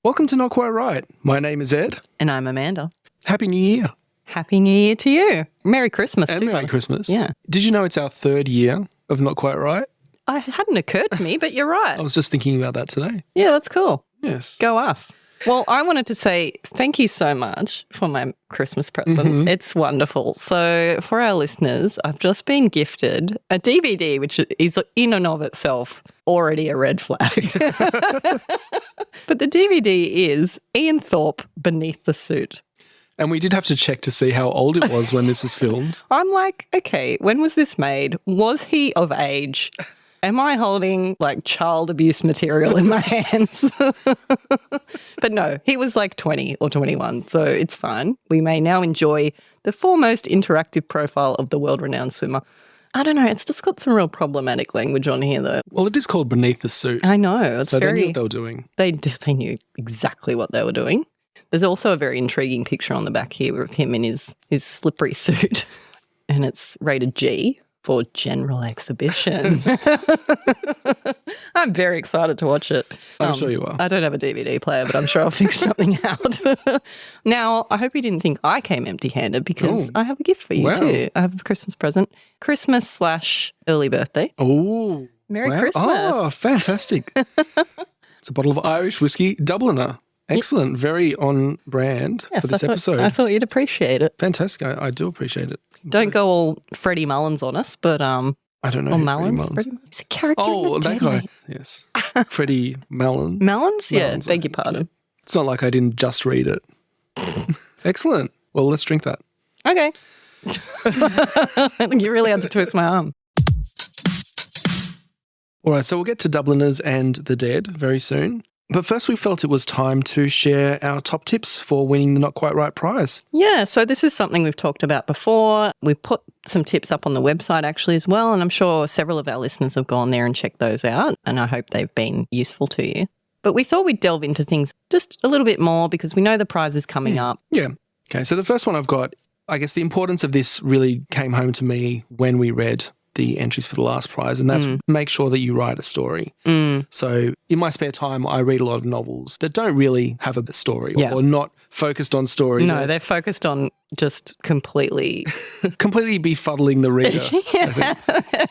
Welcome to Not Quite Right. My name is Ed. And I'm Amanda. Happy New Year. Happy New Year to you. Merry Christmas And too. Merry Christmas. Yeah. Did you know it's our third year of Not Quite Right? It hadn't occurred to me, but you're right. I was just thinking about that today. Yeah, that's cool. Yes. Go us. Well, I wanted to say thank you so much for my Christmas present. Mm-hmm. It's wonderful. So for our listeners, I've just been gifted a DVD, which is in and of itself already a red flag. But the DVD is Ian Thorpe Beneath the Suit. And we did have to check to see how old it was when this was filmed. I'm like, okay, when was this made? Was he of age? Am I holding like child abuse material in my hands? But no, he was like 20 or 21, so it's fine. We may now enjoy the foremost interactive profile of the world-renowned swimmer. I don't know, it's just got some real problematic language on here though. Well, it is called Beneath the Suit. I know. It's So very, they knew what they were doing. They knew exactly what they were doing. There's also a very intriguing picture on the back here of him in his slippery suit, and it's rated G for general exhibition. I'm very excited to watch it. I'm sure you are. I don't have a DVD player, but I'm sure I'll figure something out. Now, I hope you didn't think I came empty-handed because I have a gift for you Wow. too. I have a Christmas present. Christmas/early birthday. Oh. Merry wow. Christmas. Oh, fantastic. It's a bottle of Irish whiskey, Dubliner. Excellent. Very on brand Yes, for this episode. I thought you'd appreciate it. Fantastic. I do appreciate it. Don't go all Freddie Mullins on us, but I don't know. or who Mullins. Freddie Mullins. He's a character in Oh, the that Dead guy. Mate. Yes. Freddie Mullins. Mullins? Yeah, Mullins, beg your I think, pardon. yeah. It's not like I didn't just read it. Excellent. Well, let's drink that. Okay. I think you really had to twist my arm. All right, so we'll get to Dubliners and the Dead very soon. But first, we felt it was time to share our top tips for winning the Not Quite Right prize. Yeah, so this is something we've talked about before. We've put some tips up on the website actually as well, and I'm sure several of our listeners have gone there and checked those out, and I hope they've been useful to you. But we thought we'd delve into things just a little bit more because we know the prize is coming up. Yeah. Okay, so the first one I've got, I guess the importance of this really came home to me when we read the entries for the last prize, and that's make sure that you write a story. So in my spare time, I read a lot of novels that don't really have a story or not focused on story. No, they're focused on just completely befuddling the reader.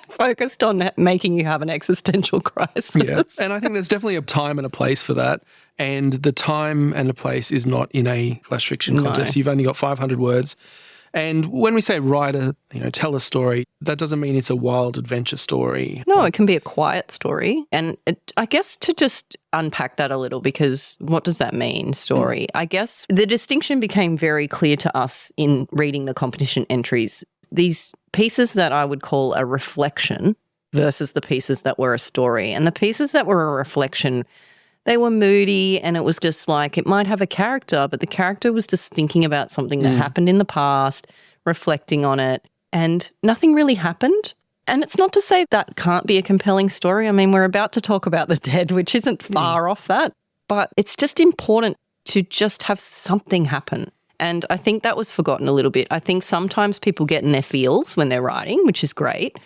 focused on making you have an existential crisis. Yeah. And I think there's definitely a time and a place for that. And the time and the place is not in a flash fiction contest. You've only got 500 words. And when we say write tell a story, that doesn't mean it's a wild adventure story. No, it can be a quiet story. And I guess to just unpack that a little, because what does that mean, story? I guess the distinction became very clear to us in reading the competition entries. These pieces that I would call a reflection versus the pieces that were a story. And the pieces that were a reflection, they were moody, and it was just like it might have a character, but the character was just thinking about something that happened in the past, reflecting on it, and nothing really happened. And it's not to say that can't be a compelling story. I mean, we're about to talk about the Dead, which isn't far off that, but it's just important to just have something happen. And I think that was forgotten a little bit. I think sometimes people get in their feels when they're writing, which is great.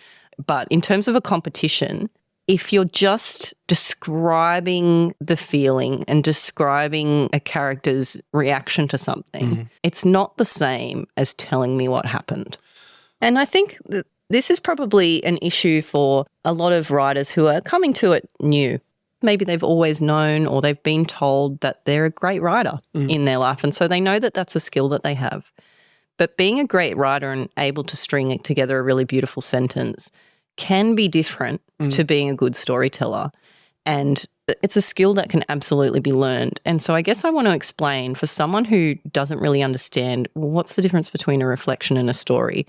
But in terms of a competition, if you're just describing the feeling and describing a character's reaction to something, it's not the same as telling me what happened. And I think that this is probably an issue for a lot of writers who are coming to it new. Maybe they've always known or they've been told that they're a great writer in their life, and so they know that that's a skill that they have. But being a great writer and able to string together a really beautiful sentence can be different to being a good storyteller. And it's a skill that can absolutely be learned. And so I guess I want to explain for someone who doesn't really understand, well, what's the difference between a reflection and a story?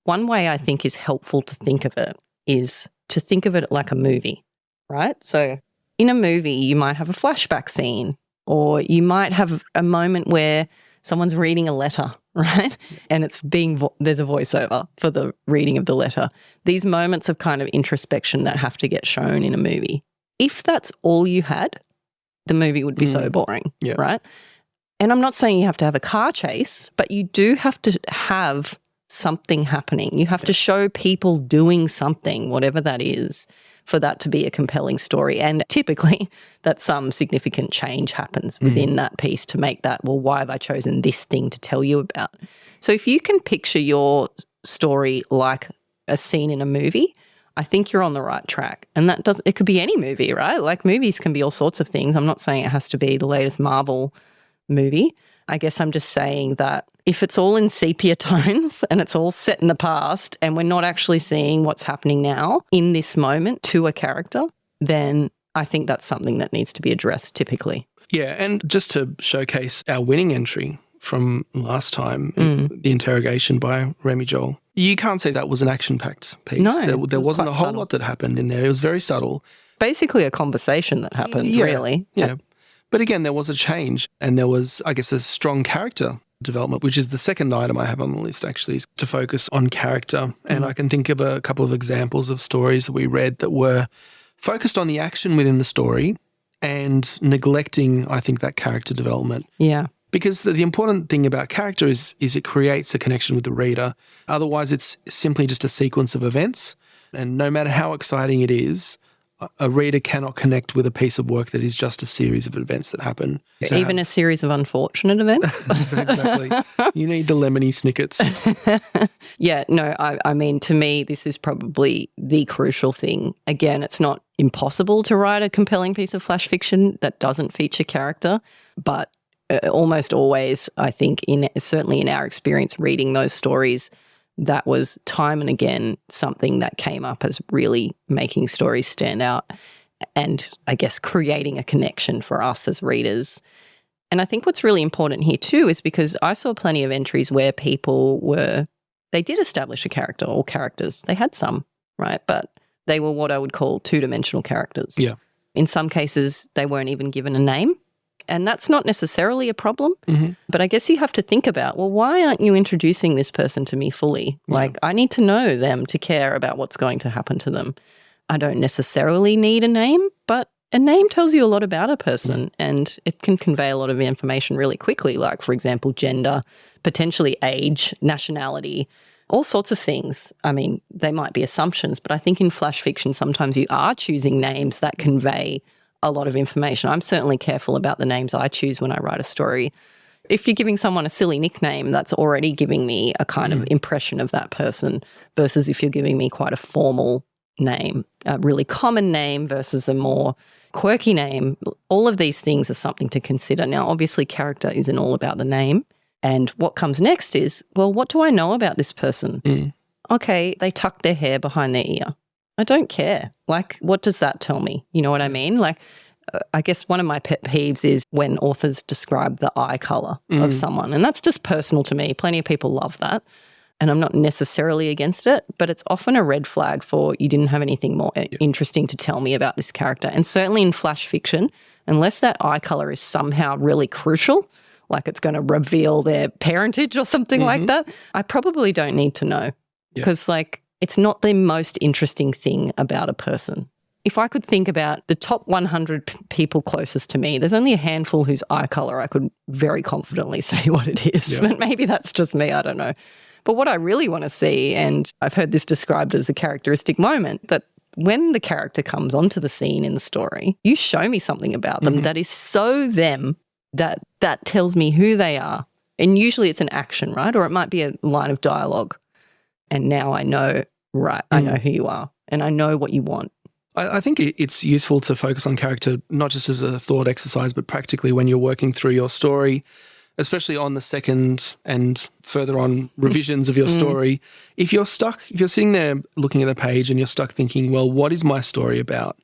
One way I think is helpful to think of it is to think of it like a movie, right? So in a movie, you might have a flashback scene, or you might have a moment where someone's reading a letter, right? And it's there's a voiceover for the reading of the letter. These moments of kind of introspection that have to get shown in a movie. If that's all you had, the movie would be so boring, right? And I'm not saying you have to have a car chase, but you do have to have something happening. You have to show people doing something, whatever that is, for that to be a compelling story. And typically that some significant change happens within that piece to make that, well, why have I chosen this thing to tell you about? So if you can picture your story like a scene in a movie, I think you're on the right track. And it could be any movie, right? Like movies can be all sorts of things. I'm not saying it has to be the latest Marvel movie. I guess I'm just saying that if it's all in sepia tones and it's all set in the past and we're not actually seeing what's happening now in this moment to a character, then I think that's something that needs to be addressed typically. Yeah, and just to showcase our winning entry from last time, the interrogation by Remy Joel, you can't say that was an action-packed piece. No, there wasn't a whole subtle. lot that happened in there. It was very subtle. Basically a conversation that happened, really. Yeah. But again, there was a change and there was, I guess, a strong character development, which is the second item I have on the list, actually, is to focus on character. And I can think of a couple of examples of stories that we read that were focused on the action within the story and neglecting, I think, that character development. Yeah. Because the important thing about character is it creates a connection with the reader. Otherwise, it's simply just a sequence of events. And no matter how exciting it is, a reader cannot connect with a piece of work that is just a series of events that happen. Even a series of unfortunate events. Exactly. You need the lemony snickets. Yeah, no, I mean, to me, this is probably the crucial thing. Again, it's not impossible to write a compelling piece of flash fiction that doesn't feature character, but almost always, I think, certainly in our experience reading those stories, that was time and again something that came up as really making stories stand out and I guess creating a connection for us as readers. And I think what's really important here too is because I saw plenty of entries where they did establish a character or characters. They had some, right? But they were what I would call two-dimensional characters. Yeah. In some cases, they weren't even given a name. And that's not necessarily a problem, but I guess you have to think about, well, why aren't you introducing this person to me fully? Yeah. Like, I need to know them to care about what's going to happen to them. I don't necessarily need a name, but a name tells you a lot about a person and it can convey a lot of information really quickly, like, for example, gender, potentially age, nationality, all sorts of things. I mean, they might be assumptions, but I think in flash fiction, sometimes you are choosing names that convey a lot of information. I'm certainly careful about the names I choose when I write a story. If you're giving someone a silly nickname, that's already giving me a kind of impression of that person versus if you're giving me quite a formal name, a really common name versus a more quirky name. All of these things are something to consider. Now, obviously, character isn't all about the name. And what comes next is, well, what do I know about this person? Okay, they tucked their hair behind their ear. I don't care. Like, what does that tell me? You know what I mean? Like, I guess one of my pet peeves is when authors describe the eye color of someone. And that's just personal to me. Plenty of people love that. And I'm not necessarily against it, but it's often a red flag for you didn't have anything more interesting to tell me about this character. And certainly in flash fiction, unless that eye color is somehow really crucial, like it's going to reveal their parentage or something like that, I probably don't need to know because like it's not the most interesting thing about a person. If I could think about the top 100 people closest to me, there's only a handful whose eye color I could very confidently say what it is. But maybe that's just me, I don't know. But what I really want to see, and I've heard this described as a characteristic moment, that when the character comes onto the scene in the story, you show me something about them that is so them that tells me who they are. And usually it's an action, right? Or it might be a line of dialogue. And now I know, right, I know who you are and I know what you want. I think it's useful to focus on character, not just as a thought exercise, but practically when you're working through your story, especially on the second and further on revisions of your story. If you're sitting there looking at the page and you're stuck thinking, well, what is my story about?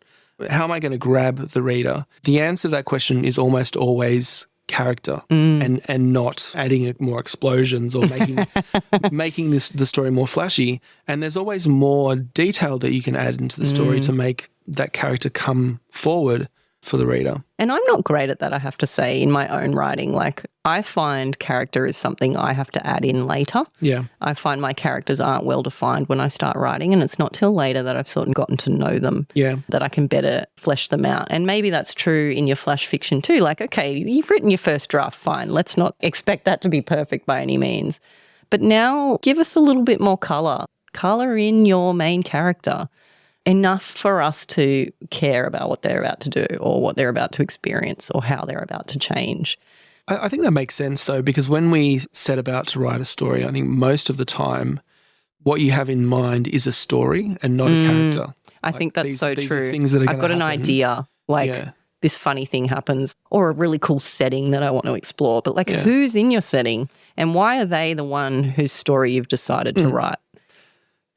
How am I going to grab the reader? The answer to that question is almost always character and not adding more explosions or making the story more flashy. And there's always more detail that you can add into the story to make that character come forward for the reader. And I'm not great at that, I have to say, in my own writing. Like, I find character is something I have to add in later. Yeah. I find my characters aren't well defined when I start writing, and it's not till later that I've sort of gotten to know them that I can better flesh them out. And maybe that's true in your flash fiction too. Like, okay, you've written your first draft, fine. Let's not expect that to be perfect by any means. But now give us a little bit more colour. Colour in your main character. enough for us to care about what they're about to do or what they're about to experience or how they're about to change. I think that makes sense, though, because when we set about to write a story, I think most of the time what you have in mind is a story and not a character. I think that's so these true. Are things that are I've got an idea, this funny thing happens, or a really cool setting that I want to explore. But who's in your setting and why are they the one whose story you've decided to write?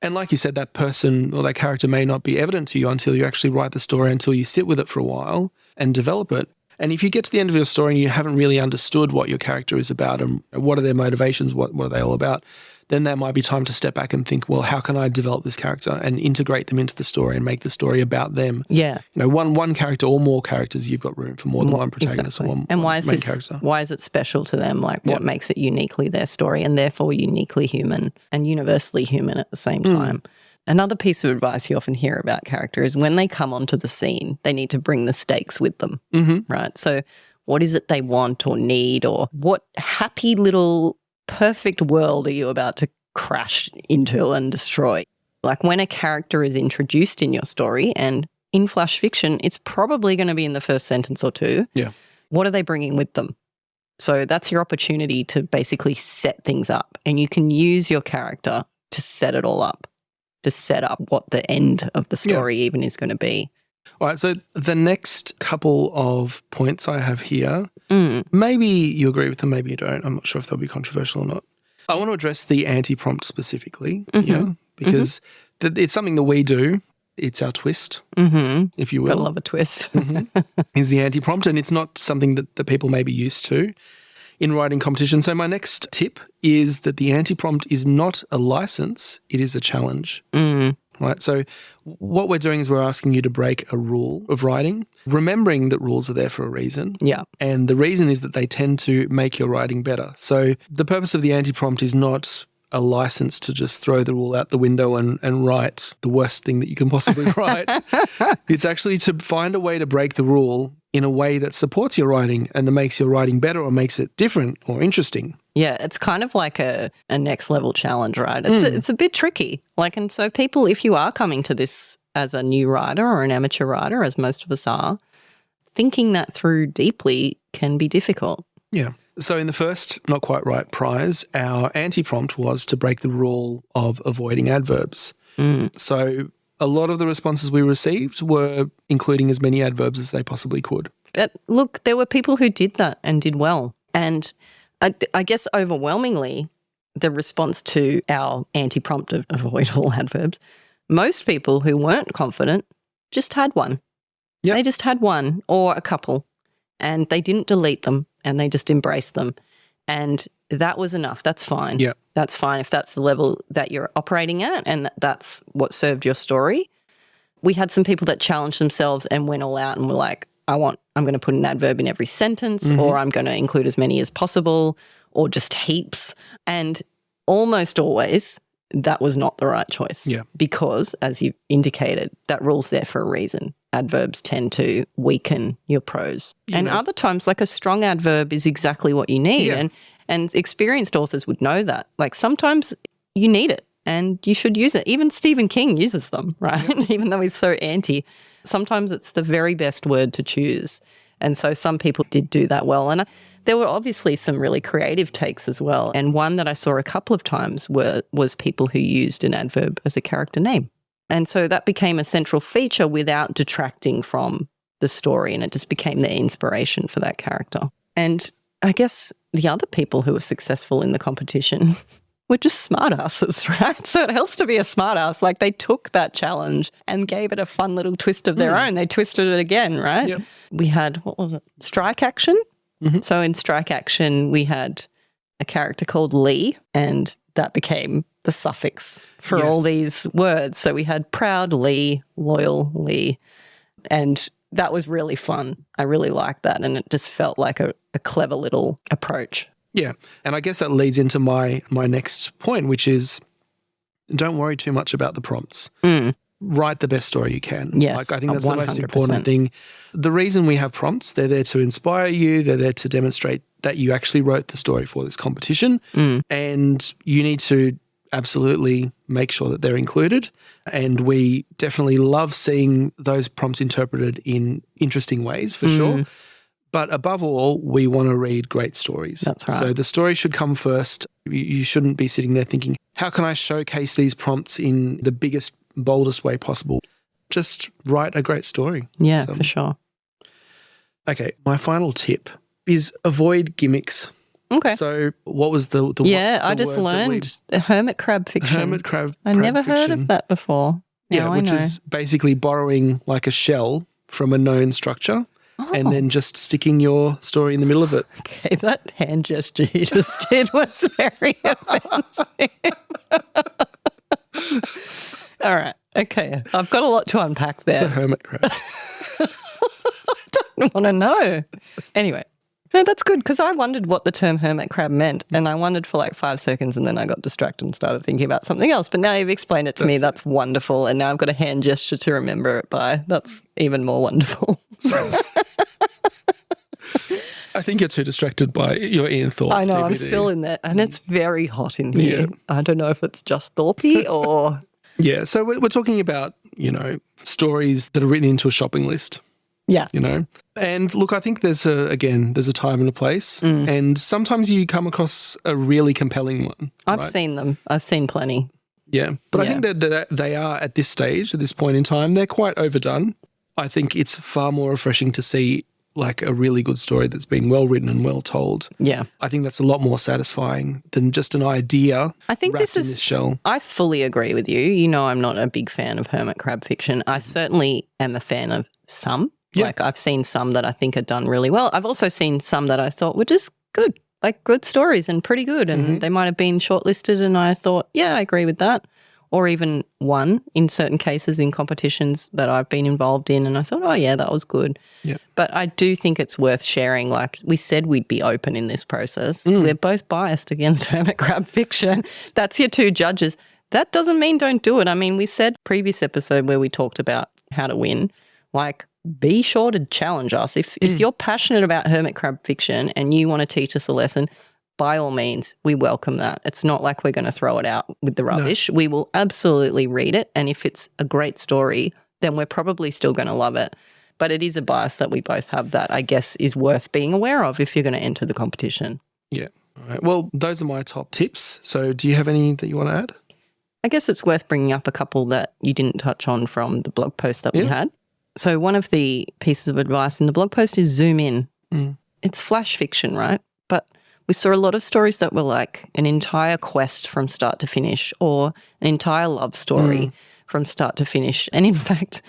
And like you said, that person or that character may not be evident to you until you actually write the story, until you sit with it for a while and develop it. And if you get to the end of your story and you haven't really understood what your character is about and what are their motivations, what are they all about, then there might be time to step back and think, well, how can I develop this character and integrate them into the story and make the story about them? Yeah. One character or more characters, you've got room for more than one protagonist or one and why is main this character. Why is it special to them? What makes it uniquely their story and therefore uniquely human and universally human at the same time? Another piece of advice you often hear about character is when they come onto the scene, they need to bring the stakes with them, right? So what is it they want or need, or what happy little perfect world are you about to crash into and destroy? Like when a character is introduced in your story, and in flash fiction, it's probably going to be in the first sentence or two. Yeah. What are they bringing with them? So that's your opportunity to basically set things up, and you can use your character to set it all up, to set up what the end of the story even is going to be. All right, so the next couple of points I have here, maybe you agree with them, maybe you don't. I'm not sure if they'll be controversial or not. I want to address the anti-prompt specifically, because it's something that we do. It's our twist, if you will. Gotta love a twist. Is the anti-prompt, and it's not something that people may be used to in writing competition. So my next tip is that the anti-prompt is not a license, it is a challenge. Right? So what we're doing is we're asking you to break a rule of writing, remembering that rules are there for a reason. Yeah. And the reason is that they tend to make your writing better. So the purpose of the anti-prompt is not a license to just throw the rule out the window and write the worst thing that you can possibly write. It's actually to find a way to break the rule in a way that supports your writing and that makes your writing better or makes it different or interesting. Yeah, it's kind of like a next level challenge, right? It's a bit tricky. And so people, if you are coming to this as a new writer or an amateur writer, as most of us are, thinking that through deeply can be difficult. Yeah. So in the first Not Quite Right prize, our anti-prompt was to break the rule of avoiding adverbs. So a lot of the responses we received were including as many adverbs as they possibly could. But look, there were people who did that and did well. And I guess overwhelmingly, the response to our anti-prompt of avoid all adverbs, most people who weren't confident just had one. Yep. They just had one or a couple, and they didn't delete them and they just embraced them. And that was enough. That's fine. Yeah. That's fine if that's the level that you're operating at and that's what served your story. We had some people that challenged themselves and went all out and were like, I'm going to put an adverb in every sentence, or I'm going to include as many as possible, or just heaps. And almost always that was not the right choice. Yeah. Because, as you indicated, that rule's there for a reason. Adverbs tend to weaken your prose. And other times, a strong adverb is exactly what you need. Yeah. And experienced authors would know that. Sometimes you need it and you should use it. Even Stephen King uses them, right? Yeah. Even though he's so anti. Sometimes it's the very best word to choose. And so some people did do that well. And there were obviously some really creative takes as well. And one that I saw a couple of times was people who used an adverb as a character name. And so that became a central feature without detracting from the story. And it just became their inspiration for that character. And I guess the other people who were successful in the competition were just smartasses, right? So it helps to be a smartass. They took that challenge and gave it a fun little twist of their own. They twisted it again, right? Yep. We had, what was it? Strike Action. So in Strike Action, we had a character called Lee, and that became the suffix for all these words. So we had proud Lee, loyal Lee, and that was really fun. I really liked that, and it just felt like a clever little approach. Yeah, and I guess that leads into my next point, which is don't worry too much about the prompts. Write the best story you can. Yes, I think that's 100%. The most important 100%. thing. The reason we have prompts, they're there to inspire you. They're there to demonstrate that you actually wrote the story for this competition. And you need to absolutely make sure that they're included. And we definitely love seeing those prompts interpreted in interesting ways, for sure. But above all, we want to read great stories. That's right. So the story should come first. You shouldn't be sitting there thinking, how can I showcase these prompts in the biggest, boldest way possible? Just write a great story. Yeah, for sure. Okay, my final tip is avoid gimmicks. Okay. So what was the I just learned the hermit crab fiction. Hermit crab I never heard of that before. Now which I know. is basically borrowing like a shell from a known structure and then just sticking your story in the middle of it. Okay, that hand gesture you just did was very offensive. All right. Okay. I've got a lot to unpack there. It's the hermit crab. I don't want to know. Anyway. No, that's good because I wondered what the term hermit crab meant and I wondered for like 5 seconds and then I got distracted and started thinking about something else. But now you've explained it to me. That's wonderful. And now I've got a hand gesture to remember it by. That's even more wonderful. I think you're too distracted by your Ian Thorpe I know, DVD. I'm still in there and it's very hot in here. Yeah. I don't know if it's just Thorpey or... Yeah, so we're talking about, stories that are written into a shopping list. Yeah. And look, I think there's a time and a place. And sometimes you come across a really compelling one. I've seen them. I've seen plenty. Yeah. But I think that they are at this stage, at this point in time, they're quite overdone. I think it's far more refreshing to see like a really good story that's been well written and well told. Yeah. I think that's a lot more satisfying than just an idea I think wrapped in this shell. I fully agree with you. I'm not a big fan of hermit crab fiction. I certainly am a fan of some. Yeah. Like I've seen some that I think are done really well. I've also seen some that I thought were just good, like good stories and pretty good. And they might have been shortlisted and I thought, yeah, I agree with that. Or even won in certain cases in competitions that I've been involved in. And I thought, oh, yeah, that was good. Yeah. But I do think it's worth sharing. Like we said, we'd be open in this process. We're both biased against hermit crab fiction. That's your two judges. That doesn't mean don't do it. I mean, we said previous episode where we talked about how to win, like be sure to challenge us. If you're passionate about hermit crab fiction and you want to teach us a lesson, by all means, we welcome that. It's not like we're going to throw it out with the rubbish. No. We will absolutely read it. And if it's a great story, then we're probably still going to love it. But it is a bias that we both have that I guess is worth being aware of if you're going to enter the competition. Yeah. All right. Well, those are my top tips. So do you have any that you want to add? I guess it's worth bringing up a couple that you didn't touch on from the blog post that we had. So one of the pieces of advice in the blog post is zoom in. It's flash fiction, right? But we saw a lot of stories that were like an entire quest from start to finish or an entire love story from start to finish. And in fact,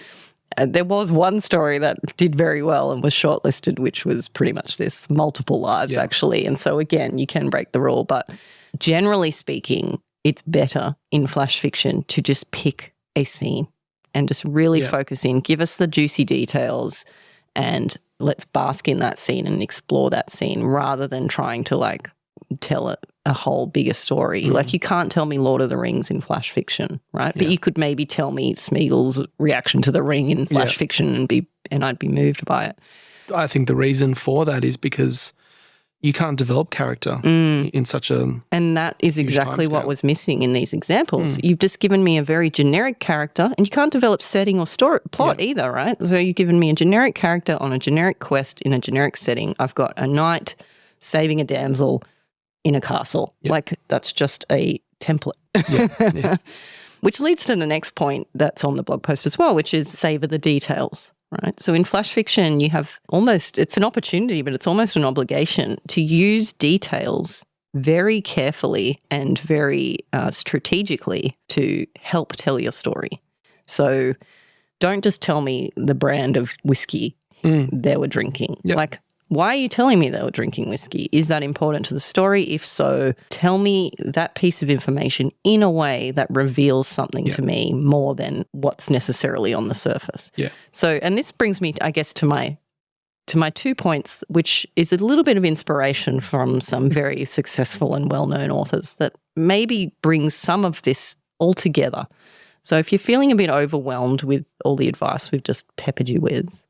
there was one story that did very well and was shortlisted, which was pretty much this, multiple lives actually. And so again, you can break the rule. But generally speaking, it's better in flash fiction to just pick a scene and just really focus in, give us the juicy details and let's bask in that scene and explore that scene rather than trying to like tell a whole bigger story. Like you can't tell me Lord of the Rings in flash fiction, right? But you could maybe tell me Smeagol's reaction to the ring in flash fiction and I'd be moved by it. I think the reason for that is because you can't develop character in such a And that is exactly what was missing in these examples. You've just given me a very generic character and you can't develop setting or story plot either, right? So you've given me a generic character on a generic quest in a generic setting. I've got a knight saving a damsel in a castle. Like that's just a template. Which leads to the next point that's on the blog post as well, which is savor the details. Right. So in flash fiction, you have it's an opportunity, but it's almost an obligation to use details very carefully and very strategically to help tell your story. So don't just tell me the brand of whiskey they were drinking. Like, why are you telling me they were drinking whiskey? Is that important to the story? If so, tell me that piece of information in a way that reveals something to me more than what's necessarily on the surface. So, and this brings me, I guess, to my 2 points, which is a little bit of inspiration from some very successful and well-known authors that maybe brings some of this all together. So if you're feeling a bit overwhelmed with all the advice we've just peppered you with,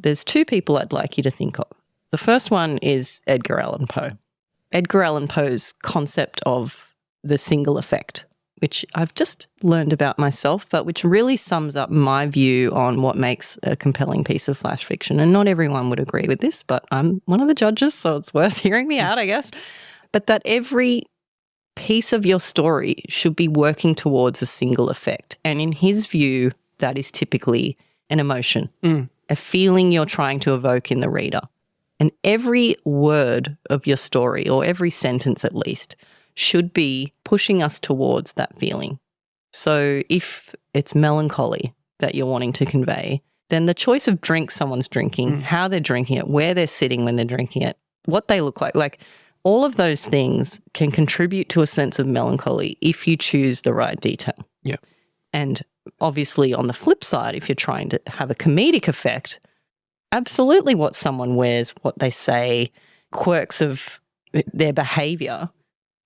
there's 2 people I'd like you to think of. The first one is Edgar Allan Poe. Edgar Allan Poe's concept of the single effect which I've just learned about myself, but which really sums up my view on what makes a compelling piece of flash fiction. And not everyone would agree with this, but I'm one of the judges, so it's worth hearing me out, I guess. But that every piece of your story should be working towards a single effect. And in his view, that is typically an emotion, a feeling you're trying to evoke in the reader. And every word of your story, or every sentence at least, should be pushing us towards that feeling. So if it's melancholy that you're wanting to convey, then the choice of drink someone's drinking, how they're drinking it, where they're sitting when they're drinking it, what they look like all of those things can contribute to a sense of melancholy if you choose the right detail. Yeah. And obviously on the flip side, if you're trying to have a comedic effect, absolutely what someone wears, what they say, quirks of their behavior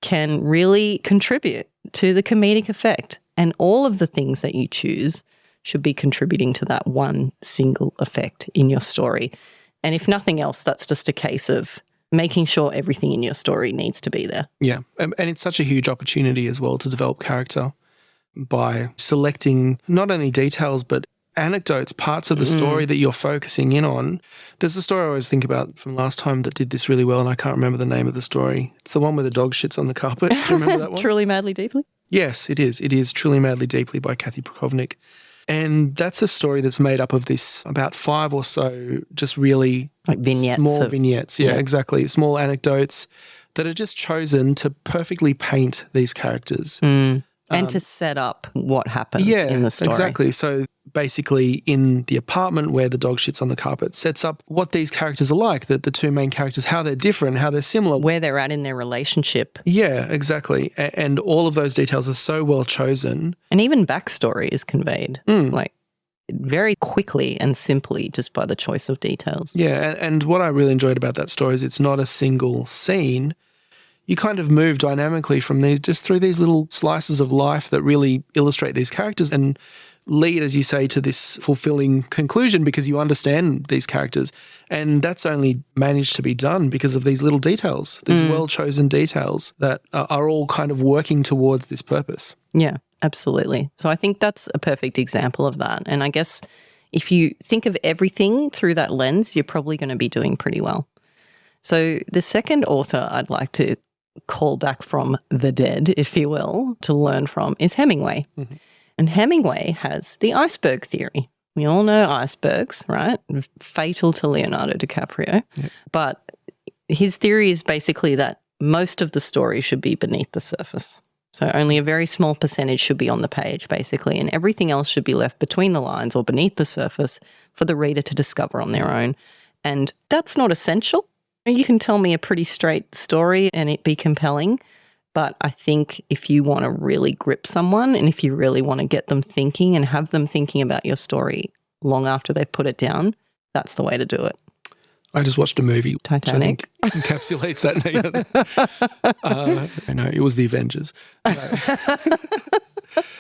can really contribute to the comedic effect. And all of the things that you choose should be contributing to that one single effect in your story. And if nothing else, that's just a case of making sure everything in your story needs to be there. Yeah. And it's such a huge opportunity as well to develop character by selecting not only details, but anecdotes, parts of the story that you're focusing in on. There's a story I always think about from last time that did this really well, and I can't remember the name of the story. It's the one where the dog shits on the carpet. Do you remember that one? Truly, Madly, Deeply? Yes, it is. It is Truly, Madly, Deeply by Kathy Prokovnik. And that's a story that's made up of this about 5 or so just really like vignettes. Small vignettes. Yeah, exactly. Small anecdotes that are just chosen to perfectly paint these characters. And to set up what happens in the story. Exactly. So basically in the apartment where the dog shits on the carpet sets up what these characters are like, the two main characters, how they're different, how they're similar. Where they're at in their relationship. Yeah, exactly. And all of those details are so well chosen. And even backstory is conveyed like very quickly and simply just by the choice of details. Yeah, and what I really enjoyed about that story is it's not a single scene. You kind of move dynamically from these, just through these little slices of life that really illustrate these characters and lead, as you say, to this fulfilling conclusion because you understand these characters. And that's only managed to be done because of these little details, these well-chosen details that are all kind of working towards this purpose. Yeah, absolutely. So I think that's a perfect example of that. And I guess if you think of everything through that lens, you're probably going to be doing pretty well. So the second author I'd like to call back from the dead, if you will, to learn from is Hemingway. And Hemingway has the iceberg theory. We all know icebergs, right? Fatal to Leonardo DiCaprio. Yep. But his theory is basically that most of the story should be beneath the surface. So only a very small percentage should be on the page, basically, and everything else should be left between the lines or beneath the surface for the reader to discover on their own. And that's not essential. You can tell me a pretty straight story and it be compelling, but I think if you want to really grip someone and if you really want to get them thinking and have them thinking about your story long after they've put it down, that's the way to do it. I just watched a movie, Titanic, which I think encapsulates that. No, it was The Avengers.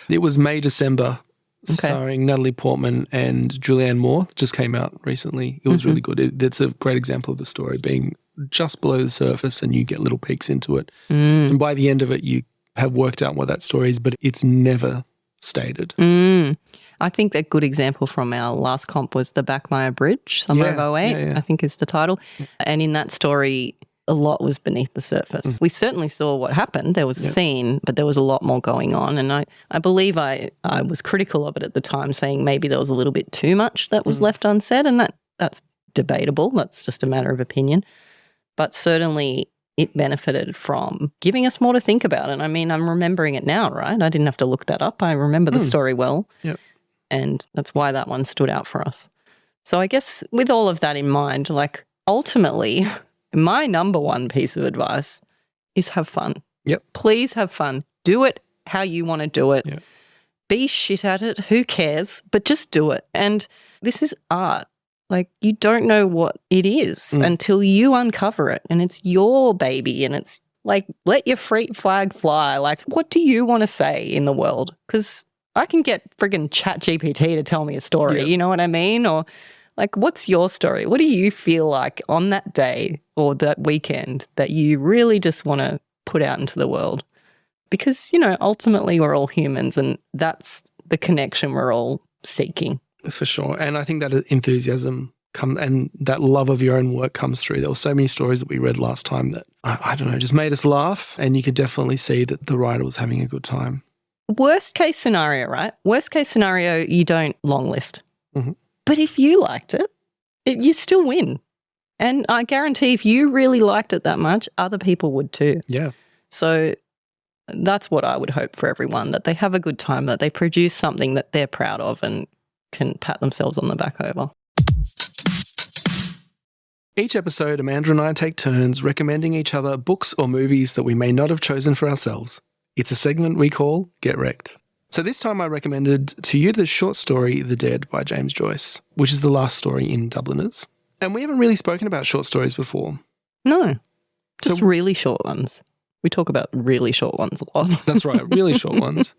It was May, December, starring Natalie Portman and Julianne Moore. Just came out recently. It was really good. It's a great example of the story being just below the surface and you get little peeks into it. And by the end of it, you have worked out what that story is, but it's never stated. I think a good example from our last comp was the Backmeyer Bridge, Summer of 08, I think is the title. And in that story, a lot was beneath the surface. We certainly saw what happened. There was a scene, but there was a lot more going on. And I believe I was critical of it at the time, saying maybe there was a little bit too much that was left unsaid, and that's debatable. That's just a matter of opinion. But certainly it benefited from giving us more to think about. And I mean, I'm remembering it now, right? I didn't have to look that up. I remember the story well. Yep. And that's why that one stood out for us. So I guess with all of that in mind, like ultimately, my number one piece of advice is have fun. Yep. Please have fun. Do it how you want to do it. Yep. Be shit at it. Who cares? But just do it. And this is art. Like, you don't know what it is until you uncover it. And it's your baby. And it's like, let your freak flag fly. Like, what do you want to say in the world? Because I can get friggin' ChatGPT to tell me a story. You know what I mean? Or like, what's your story? What do you feel like on that day or that weekend that you really just want to put out into the world? Because, ultimately we're all humans and that's the connection we're all seeking. For sure. And I think that enthusiasm and that love of your own work comes through. There were so many stories that we read last time that, I don't know, just made us laugh, and you could definitely see that the writer was having a good time. Worst case scenario, right? Worst case scenario, you don't long list. Mm-hmm. But if you liked it, you still win. And I guarantee if you really liked it that much, other people would too. Yeah. So that's what I would hope for everyone, that they have a good time, that they produce something that they're proud of and can pat themselves on the back over. Each episode, Amanda and I take turns recommending each other books or movies that we may not have chosen for ourselves. It's a segment we call Get Wrecked. So this time I recommended to you the short story The Dead by James Joyce, which is the last story in Dubliners. And we haven't really spoken about short stories before. No, just really short ones. We talk about really short ones a lot. That's right, really short ones.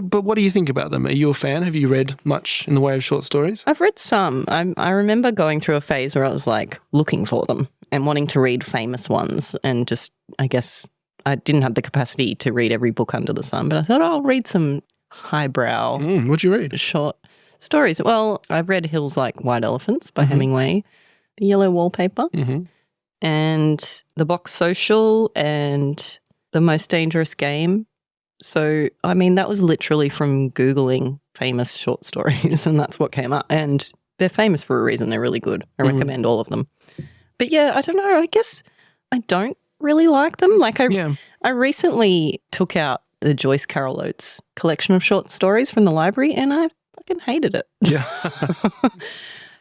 But what do you think about them? Are you a fan? Have you read much in the way of short stories? I've read some. I remember going through a phase where I was like looking for them and wanting to read famous ones, and just, I guess, I didn't have the capacity to read every book under the sun, but I thought I'll read some highbrow. What'd you read? Short stories. Well, I've read Hills Like White Elephants by Hemingway, The Yellow Wallpaper, and The Box Social, and The Most Dangerous Game. So, I mean, that was literally from Googling famous short stories, and that's what came up. And they're famous for a reason. They're really good. I recommend all of them. But yeah, I don't know. I guess I don't really like them. Like I recently took out the Joyce Carol Oates collection of short stories from the library, and I fucking hated it. Yeah.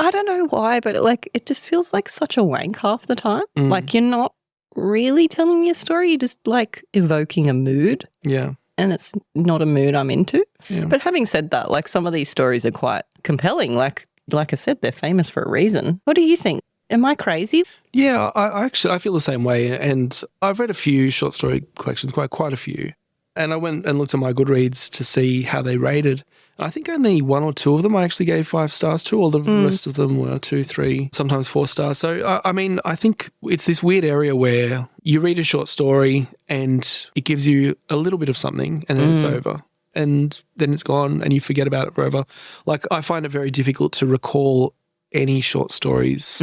I don't know why, but it just feels like such a wank half the time. Like you're not really telling me a story. You're just like evoking a mood. Yeah. And it's not a mood I'm into. Yeah. But having said that, like some of these stories are quite compelling. Like I said, they're famous for a reason. What do you think? Am I crazy? Yeah, I feel the same way. And I've read a few short story collections, quite a few. And I went and looked at my Goodreads to see how they rated. I think only one or two of them I actually gave 5 stars to. All the rest of them were 2, 3, sometimes 4 stars. So, I mean, I think it's this weird area where you read a short story and it gives you a little bit of something and then it's over. And then it's gone and you forget about it forever. Like, I find it very difficult to recall any short stories,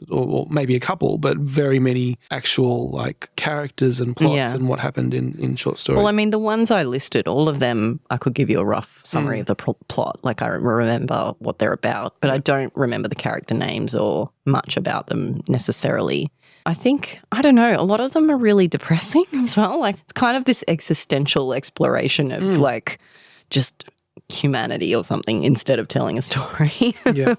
or maybe a couple, but very many actual like characters and plots and what happened in short stories. Well, I mean, the ones I listed, all of them, I could give you a rough summary of the plot. Like I remember what they're about, but I don't remember the character names or much about them necessarily. I think, I don't know, a lot of them are really depressing as well. Like it's kind of this existential exploration of like just humanity or something instead of telling a story. Yeah.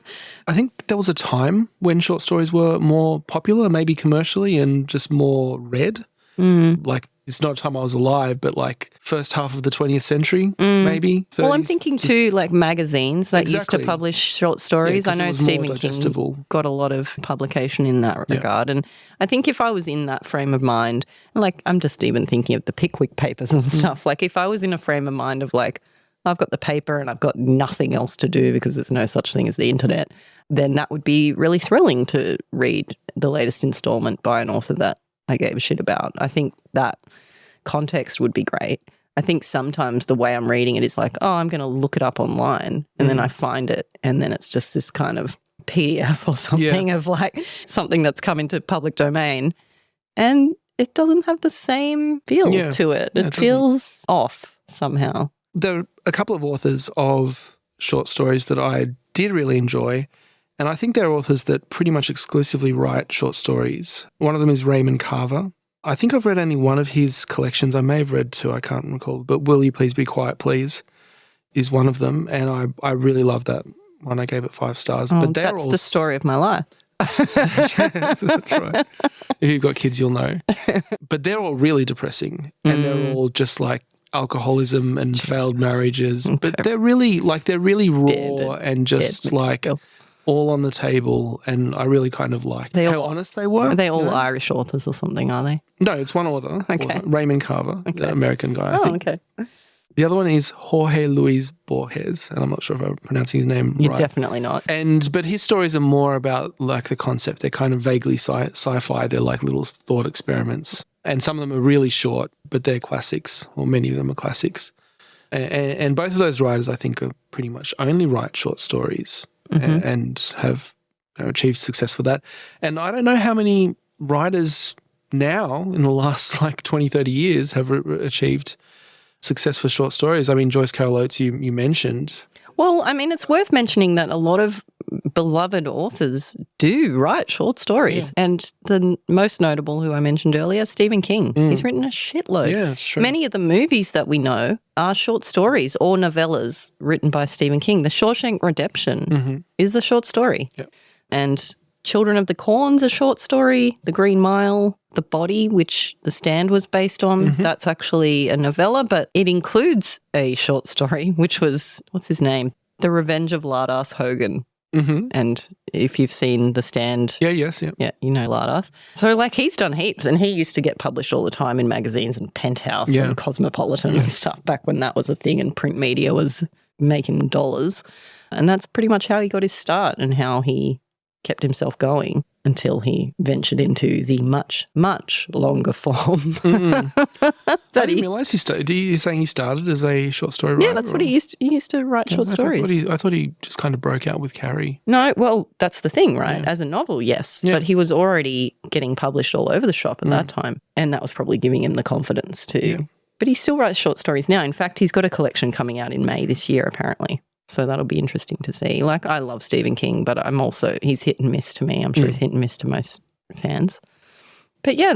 I think there was a time when short stories were more popular, maybe commercially, and just more read. Like it's not a time I was alive, but like first half of the 20th century, maybe. 30s. Well, I'm thinking too, like magazines that used to publish short stories. I know Stephen King got a lot of publication in that regard. And I think if I was in that frame of mind, like I'm just even thinking of the Pickwick Papers and stuff, like if I was in a frame of mind of like, I've got the paper and I've got nothing else to do because there's no such thing as the internet, then that would be really thrilling to read the latest installment by an author that I gave a shit about. I think that context would be great. I think sometimes the way I'm reading it is like, oh, I'm going to look it up online, and then I find it, and then it's just this kind of PDF or something of like something that's come into public domain, and it doesn't have the same feel to it. It feels off somehow. There are a couple of authors of short stories that I did really enjoy, and I think they're authors that pretty much exclusively write short stories. One of them is Raymond Carver. I think I've read only one of his collections. I may have read 2, I can't recall, but Will You Please Be Quiet Please is one of them, and I really love that one. I gave it 5 stars. Oh, but that's the story of my life. That's right. If you've got kids, you'll know. But they're all really depressing, and they're all just like alcoholism and failed marriages, but they're really raw and just like all on the table, and I really kind of like how honest they were. Are they all Irish authors or something, are they? No, it's one author. Okay. Raymond Carver, the American guy, I think. Okay. The other one is Jorge Luis Borges, and I'm not sure if I'm pronouncing his name right. You're definitely not. But his stories are more about like the concept. They're kind of vaguely sci-fi. They're like little thought experiments. And some of them are really short, but they're classics, or many of them are classics. And both of those writers, I think, are pretty much only write short stories and have achieved success for that. And I don't know how many writers now in the last 20, 30 years have achieved success for short stories. I mean, Joyce Carol Oates, you mentioned. Well, I mean, it's worth mentioning that a lot of beloved authors do write short stories. Yeah. And the most notable, who I mentioned earlier, Stephen King. He's written a shitload. Yeah, that's true. Many of the movies that we know are short stories or novellas written by Stephen King. The Shawshank Redemption is a short story. Yep. And Children of the Corn's a short story. The Green Mile, The Body, which The Stand was based on, that's actually a novella, but it includes a short story, which was, what's his name? The Revenge of Lardass Hogan. And if you've seen The Stand. Yeah, you know Lardass. So he's done heaps, and he used to get published all the time in magazines and Penthouse and Cosmopolitan and stuff back when that was a thing and print media was making dollars. And that's pretty much how he got his start and how he kept himself going until he ventured into the much, much longer form. I didn't realise he started. You're saying he started as a short story writer? Yeah, that's what he used to write short stories. I thought he just kind of broke out with Carrie. No, well, that's the thing, right? As a novel, yes. Yeah. But he was already getting published all over the shop at that time. And that was probably giving him the confidence to. Yeah. But he still writes short stories now. In fact, he's got a collection coming out in May this year, apparently. So that'll be interesting to see. I love Stephen King, but he's hit and miss to me. I'm sure he's hit and miss to most fans. But yeah,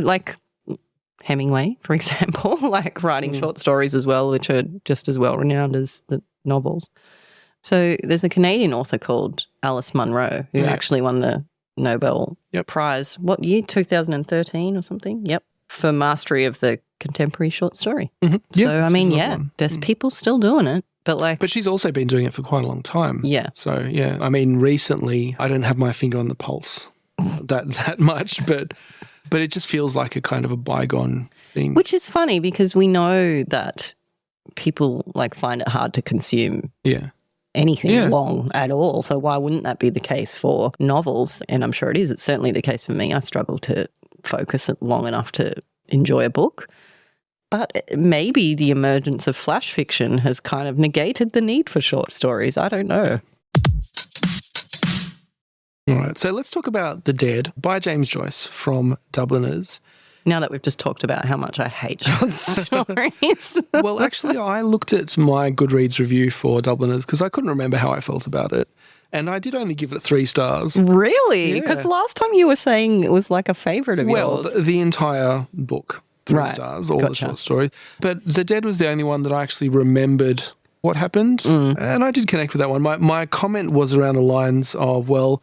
Hemingway, for example, writing short stories as well, which are just as well renowned as the novels. So there's a Canadian author called Alice Munro who actually won the Nobel Prize, what year? 2013 or something? Yep. For mastery of the contemporary short story. So, I mean, there's people still doing it. But she's also been doing it for quite a long time. Yeah. So, yeah, I mean, recently, I don't have my finger on the pulse that much, but it just feels like a kind of a bygone thing. Which is funny because we know that people find it hard to consume anything long at all. So why wouldn't that be the case for novels? And I'm sure it is. It's certainly the case for me. I struggle to focus long enough to enjoy a book. But maybe the emergence of flash fiction has kind of negated the need for short stories. I don't know. All right, so let's talk about The Dead by James Joyce from Dubliners. Now that we've just talked about how much I hate short stories. Well, actually, I looked at my Goodreads review for Dubliners because I couldn't remember how I felt about it. And I did only give it 3 stars. Really? Because last time you were saying it was a favourite of yours. Well, the entire book. 3 stars, all the short stories. But The Dead was the only one that I actually remembered what happened. And I did connect with that one. My comment was around the lines of, well,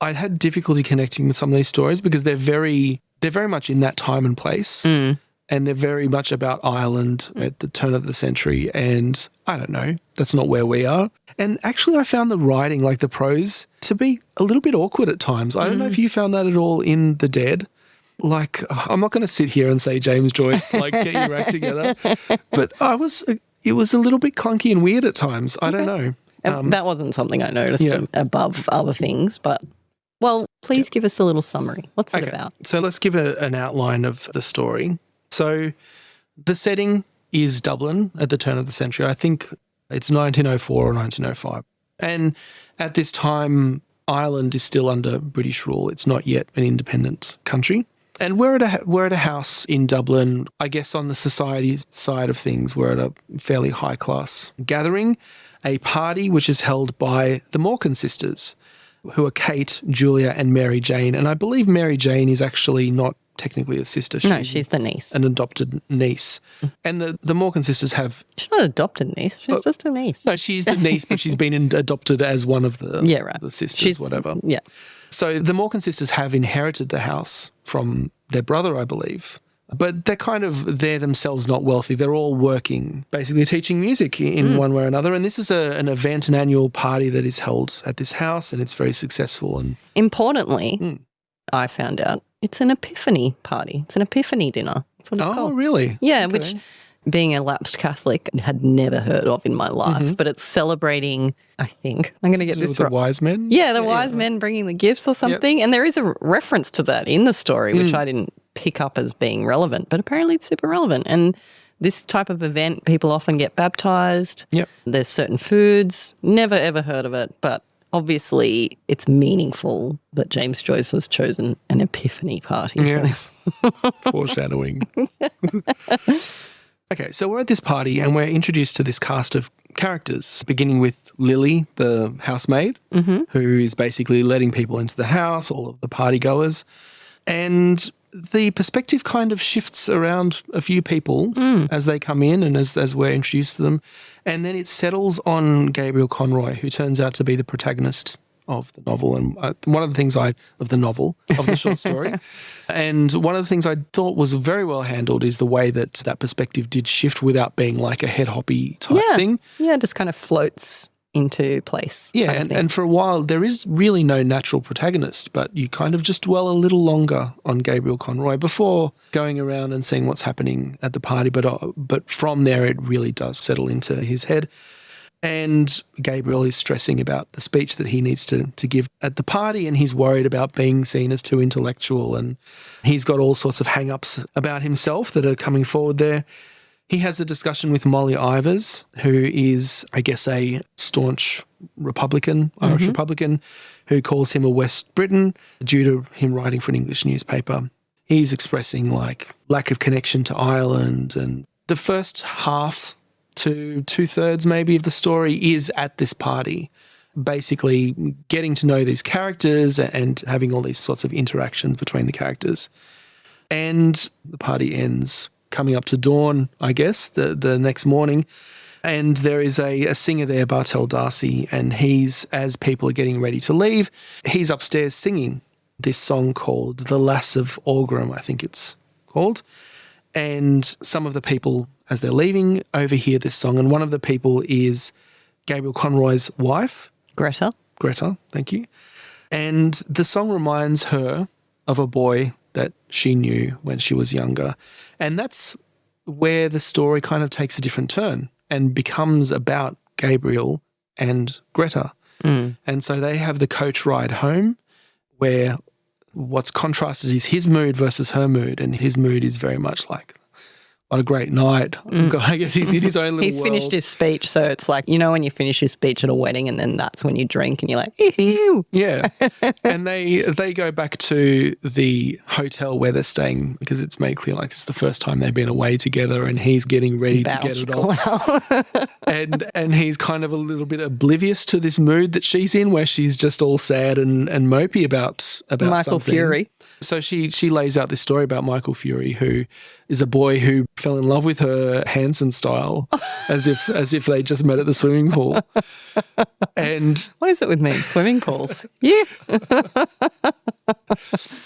I had difficulty connecting with some of these stories because they're very much in that time and place. And they're very much about Ireland at the turn of the century. And I don't know, that's not where we are. And actually I found the writing, the prose, to be a little bit awkward at times. I don't know if you found that at all in The Dead. I'm not going to sit here and say, James Joyce, get your act together. But it was a little bit clunky and weird at times. I don't know. That wasn't something I noticed above other things, but, well, please give us a little summary. What's it about? So let's give an outline of the story. So the setting is Dublin at the turn of the century. I think it's 1904 or 1905. And at this time, Ireland is still under British rule. It's not yet an independent country. And we're at a house in Dublin, I guess on the society side of things, we're at a fairly high-class gathering, a party which is held by the Morkan sisters, who are Kate, Julia and Mary Jane. And I believe Mary Jane is actually not technically a sister. She's the niece. An adopted niece. And the Morkan sisters have... She's not an adopted niece. She's just a niece. No, she's the niece, but she's been adopted as one of the, the sisters, whatever. Yeah. So the Morkan sisters have inherited the house from their brother, I believe. But they're themselves not wealthy. They're all working, basically teaching music in one way or another. And this is an event, an annual party that is held at this house, and it's very successful. And importantly, I found out it's an epiphany party. It's an epiphany dinner. That's what it's called. Oh, really? Yeah, okay. Which, being a lapsed Catholic, had never heard of in my life. But it's celebrating, I think, I'm going to get this right. The wise men? Yeah, the wise men bringing the gifts or something. Yep. And there is a reference to that in the story, which I didn't pick up as being relevant, but apparently it's super relevant. And this type of event, people often get baptized. Yep. There's certain foods, never ever heard of it, but obviously it's meaningful that James Joyce has chosen an epiphany party for this. Foreshadowing. Okay, so we're at this party and we're introduced to this cast of characters, beginning with Lily, the housemaid, who is basically letting people into the house, all of the party goers. And the perspective kind of shifts around a few people as they come in and as we're introduced to them. And then it settles on Gabriel Conroy, who turns out to be the protagonist of the novel. And one of the things of the short story. And one of the things I thought was very well handled is the way that that perspective did shift without being like a head hoppy type thing. Yeah, it just kind of floats into place. Yeah, and for a while there is really no natural protagonist, but you kind of just dwell a little longer on Gabriel Conroy before going around and seeing what's happening at the party. But from there it really does settle into his head. And Gabriel is stressing about the speech that he needs to give at the party, and he's worried about being seen as too intellectual, and he's got all sorts of hang-ups about himself that are coming forward there. He has a discussion with Molly Ivors, who is, I guess, a staunch Republican, Irish Republican, who calls him a West Briton due to him writing for an English newspaper. He's expressing like lack of connection to Ireland, and the first half to 2/3 maybe of the story is at this party, basically getting to know these characters and having all these sorts of interactions between the characters. And the party ends coming up to dawn, I guess, the next morning. And there is a singer there, Bartell Darcy, and he's, as people are getting ready to leave, he's upstairs singing this song called The Lass of Aughrim, I think it's called. And some of the people, as they're leaving, overhear this song. And one of the people is Gabriel Conroy's wife. Greta, thank you. And the song reminds her of a boy that she knew when she was younger. And that's where the story kind of takes a different turn and becomes about Gabriel and Greta. And so they have the coach ride home, where what's contrasted is his mood versus her mood, and his mood is very much like, what a great night. I guess he's in his own little he's world. finished his speech, so it's like, you know when you finish your speech at a wedding and then that's when you drink and you're like, ew. Yeah. And they go back to the hotel where they're staying, because it's made clear like it's the first time they've been away together, and he's getting ready to get it off. And he's kind of a little bit oblivious to this mood that she's in, where she's just all sad and mopey about Michael something. Fury. So she lays out this story about Michael Fury, who is a boy who fell in love with her Hanson style, as if they just met at the swimming pool. And what is it with me? Swimming pools. Yeah.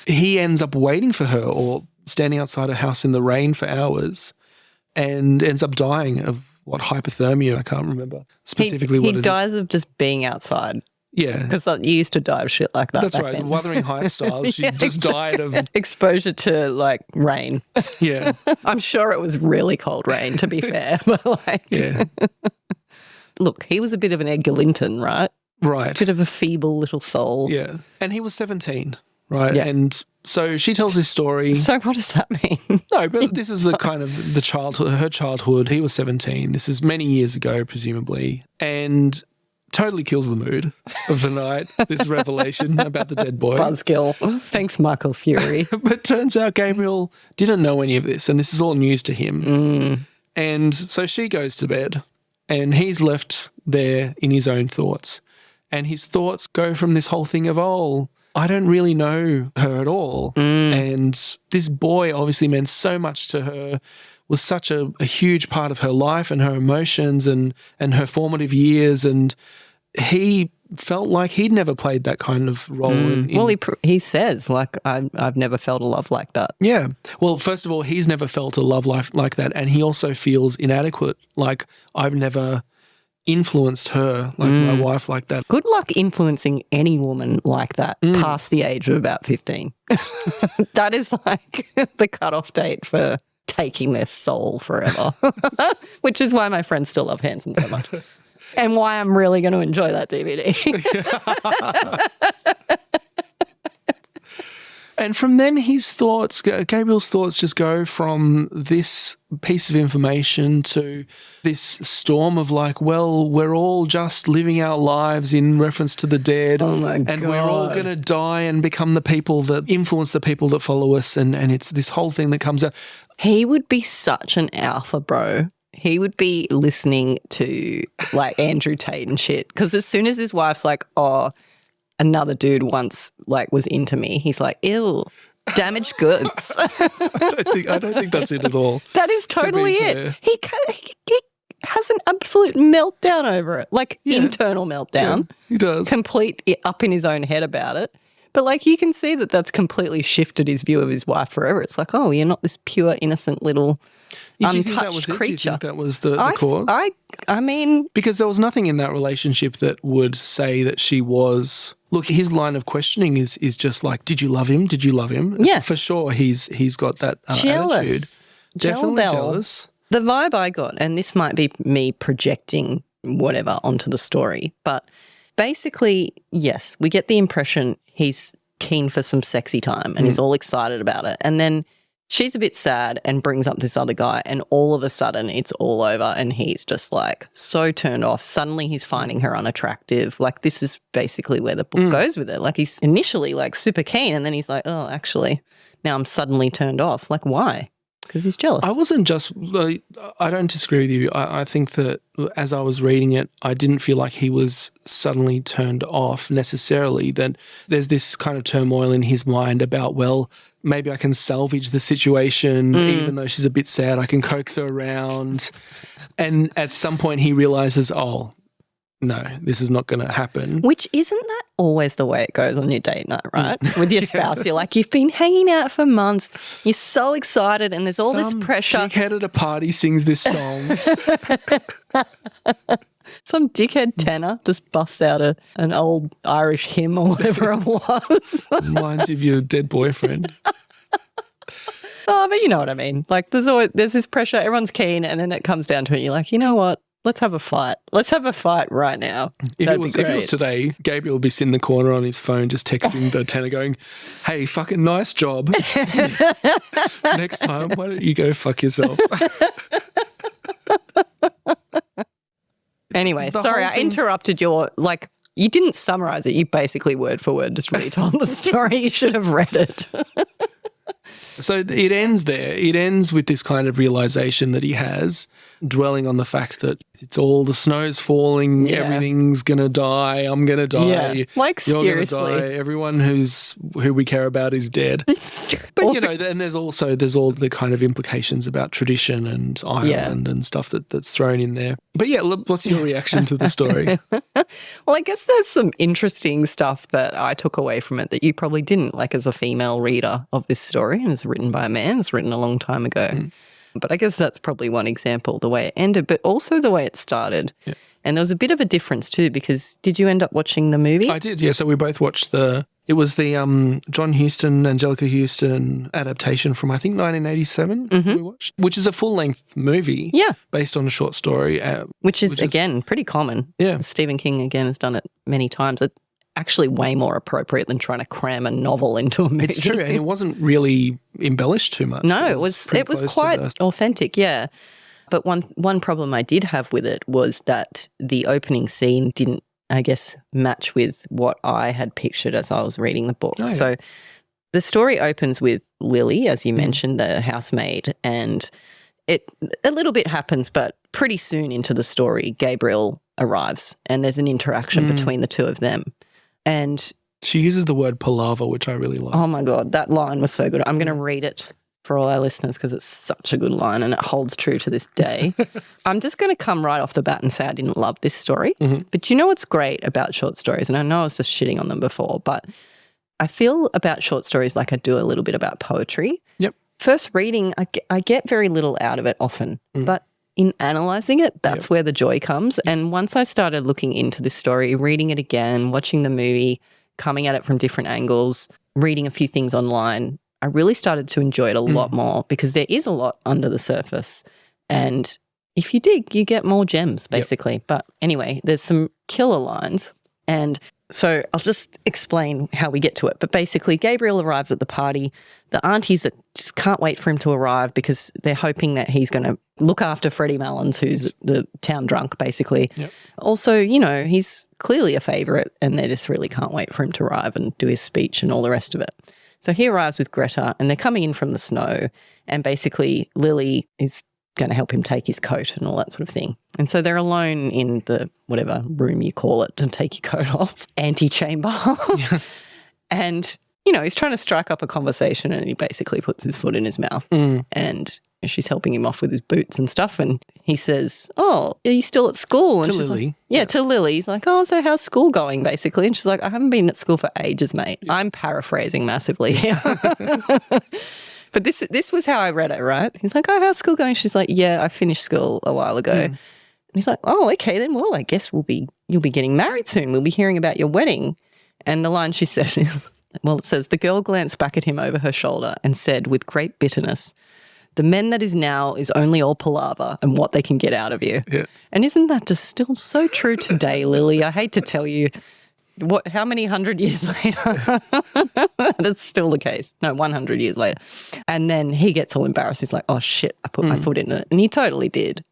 he ends up waiting for her or standing outside her house in the rain for hours, and ends up dying of hypothermia. I can't remember specifically what it is. He dies of just being outside. Yeah. Because you used to die of shit like that. That's back right. then. Wuthering Heights style. She just died of exposure to like rain. Yeah. I'm sure it was really cold rain, to be fair. But like, yeah. Look, he was a bit of an Edgar Linton, right? Right. Just a bit of a feeble little soul. Yeah. And he was 17, right? Yeah. And so she tells this story. So what does that mean? No, but this is the kind of her childhood. He was 17. This is many years ago, presumably. And totally kills the mood of the night, this revelation about the dead boy. Buzzkill. Thanks, Michael Fury. But turns out Gabriel didn't know any of this, and this is all news to him. And so she goes to bed, and he's left there in his own thoughts. And his thoughts go from this whole thing of, I don't really know her at all. And this boy obviously meant so much to her, was such a huge part of her life and her emotions and her formative years. And he felt like he'd never played that kind of role. Well, he says, like, I've never felt a love like that. Yeah. Well, first of all, he's never felt a love life like that. And he also feels inadequate. Like, I've never influenced her, like my wife, like that. Good luck influencing any woman like that past the age of about 15. That is like the cutoff date for taking their soul forever, which is why my friends still love Hanson so much. And why I'm really going to enjoy that DVD. And from then Gabriel's thoughts just go from this piece of information to this storm of like, well, we're all just living our lives in reference to the dead. Oh my God. And we're all going to die and become the people that influence the people that follow us. And it's this whole thing that comes out. He would be such an alpha bro. He would be listening to like Andrew Tate and shit. Because as soon as his wife's like, oh, another dude once like was into me, he's like, ew, damaged goods. I don't think that's it at all. That is totally it. He has an absolute meltdown over it, like internal meltdown. Yeah, he does. Complete up in his own head about it. But like you can see that that's completely shifted his view of his wife forever. It's like, oh, you're not this pure, innocent little untouched creature. Do you think that was the cause? I mean, because there was nothing in that relationship that would say that she was. Look, his line of questioning is just like, did you love him? Did you love him? Yeah, for sure. He's got that attitude. Definitely jealous. The vibe I got, and this might be me projecting whatever onto the story, but basically, yes, we get the impression he's keen for some sexy time and he's all excited about it. And then she's a bit sad and brings up this other guy, and all of a sudden it's all over and he's just like so turned off. Suddenly he's finding her unattractive. Like this is basically where the book goes with it. Like he's initially like super keen and then he's like, oh, actually now I'm suddenly turned off. Like why? Because he's jealous. I don't disagree with you. I think that as I was reading it, I didn't feel like he was suddenly turned off necessarily. That there's this kind of turmoil in his mind about, well, maybe I can salvage the situation, even though she's a bit sad. I can coax her around. And at some point he realizes, oh, no, this is not going to happen. Which isn't that always the way it goes on your date night, right? With your spouse, you're like, you've been hanging out for months, you're so excited and there's all this pressure. Some dickhead at a party sings this song. Some dickhead tenor just busts out an old Irish hymn or whatever it was. Reminds you of your dead boyfriend. Oh, but you know what I mean. Like there's this pressure, everyone's keen, and then it comes down to it. You're like, you know what? Let's have a fight. Let's have a fight right now. If it was today, Gabriel would be sitting in the corner on his phone just texting the tenor going, hey, fucking nice job. Next time, why don't you go fuck yourself? Anyway, sorry, I interrupted your, like, you didn't summarize it. You basically word for word just retold the story. You should have read it. So it ends there. It ends with this kind of realization that he has, dwelling on the fact that it's all the snow's falling, everything's going to die, I'm going to die. Yeah. Like, you're seriously. Gonna die. Everyone who we care about is dead. But, you know, and there's all the kind of implications about tradition and Ireland and stuff that's thrown in there. But yeah, what's your reaction to the story? Well, I guess there's some interesting stuff that I took away from it that you probably didn't, like as a female reader of this story, and it's written by a man, it's written a long time ago. But I guess that's probably one example, the way it ended, but also the way it started. Yeah. And there was a bit of a difference too, because did you end up watching the movie? I did, yeah. So we both watched the John Huston, Angelica Houston adaptation from, I think, 1987 we watched, which is a full-length movie based on a short story. Which is, again, pretty common. Yeah. Stephen King, again, has done it many times. It's actually way more appropriate than trying to cram a novel into a movie. It's true, and it wasn't really embellished too much. No, it was quite authentic, yeah. But one problem I did have with it was that the opening scene didn't, I guess, match with what I had pictured as I was reading the book. Oh, yeah. So the story opens with Lily, as you mentioned, the housemaid, and a little bit happens, but pretty soon into the story, Gabriel arrives and there's an interaction between the two of them. And she uses the word palaver, which I really like. Oh my God, that line was so good. I'm going to read it for all our listeners because it's such a good line and it holds true to this day. I'm just going to come right off the bat and say I didn't love this story. But you know what's great about short stories, and I know I was just shitting on them before, but I feel about short stories like I do a little bit about poetry. Yep. First reading, I get very little out of it often, but in analysing it, that's where the joy comes. And once I started looking into this story, reading it again, watching the movie, coming at it from different angles, reading a few things online, I really started to enjoy it a lot more because there is a lot under the surface. And if you dig, you get more gems, basically. But anyway, there's some killer lines. And So I'll just explain how we get to it. But basically, Gabriel arrives at the party. The aunties just can't wait for him to arrive because they're hoping that he's going to look after Freddie Mullins, who's the town drunk, basically. Yep. Also, you know, he's clearly a favourite and they just really can't wait for him to arrive and do his speech and all the rest of it. So he arrives with Greta and they're coming in from the snow and basically Lily is going to help him take his coat and all that sort of thing. And so they're alone in the whatever room you call it to take your coat off, antechamber. And, you know, he's trying to strike up a conversation and he basically puts his foot in his mouth and she's helping him off with his boots and stuff. And he says, oh, are you still at school? And To she's Lily. Like, yeah, to Lily. He's like, oh, so how's school going, basically? And she's like, I haven't been at school for ages, mate. Yeah. I'm paraphrasing massively here. But this was how I read it, right? He's like, oh, how's school going? She's like, yeah, I finished school a while ago. And he's like, oh, okay, then, well, I guess you'll be getting married soon. We'll be hearing about your wedding. And the line she says is, well, it says, the girl glanced back at him over her shoulder and said with great bitterness, the men that is now is only all palaver and what they can get out of you. Yeah. And isn't that just still so true today, Lily? I hate to tell you. How many 100 years later? That's still the case. No, 100 years later. And then he gets all embarrassed. He's like, oh, shit, I put my foot in it. And he totally did.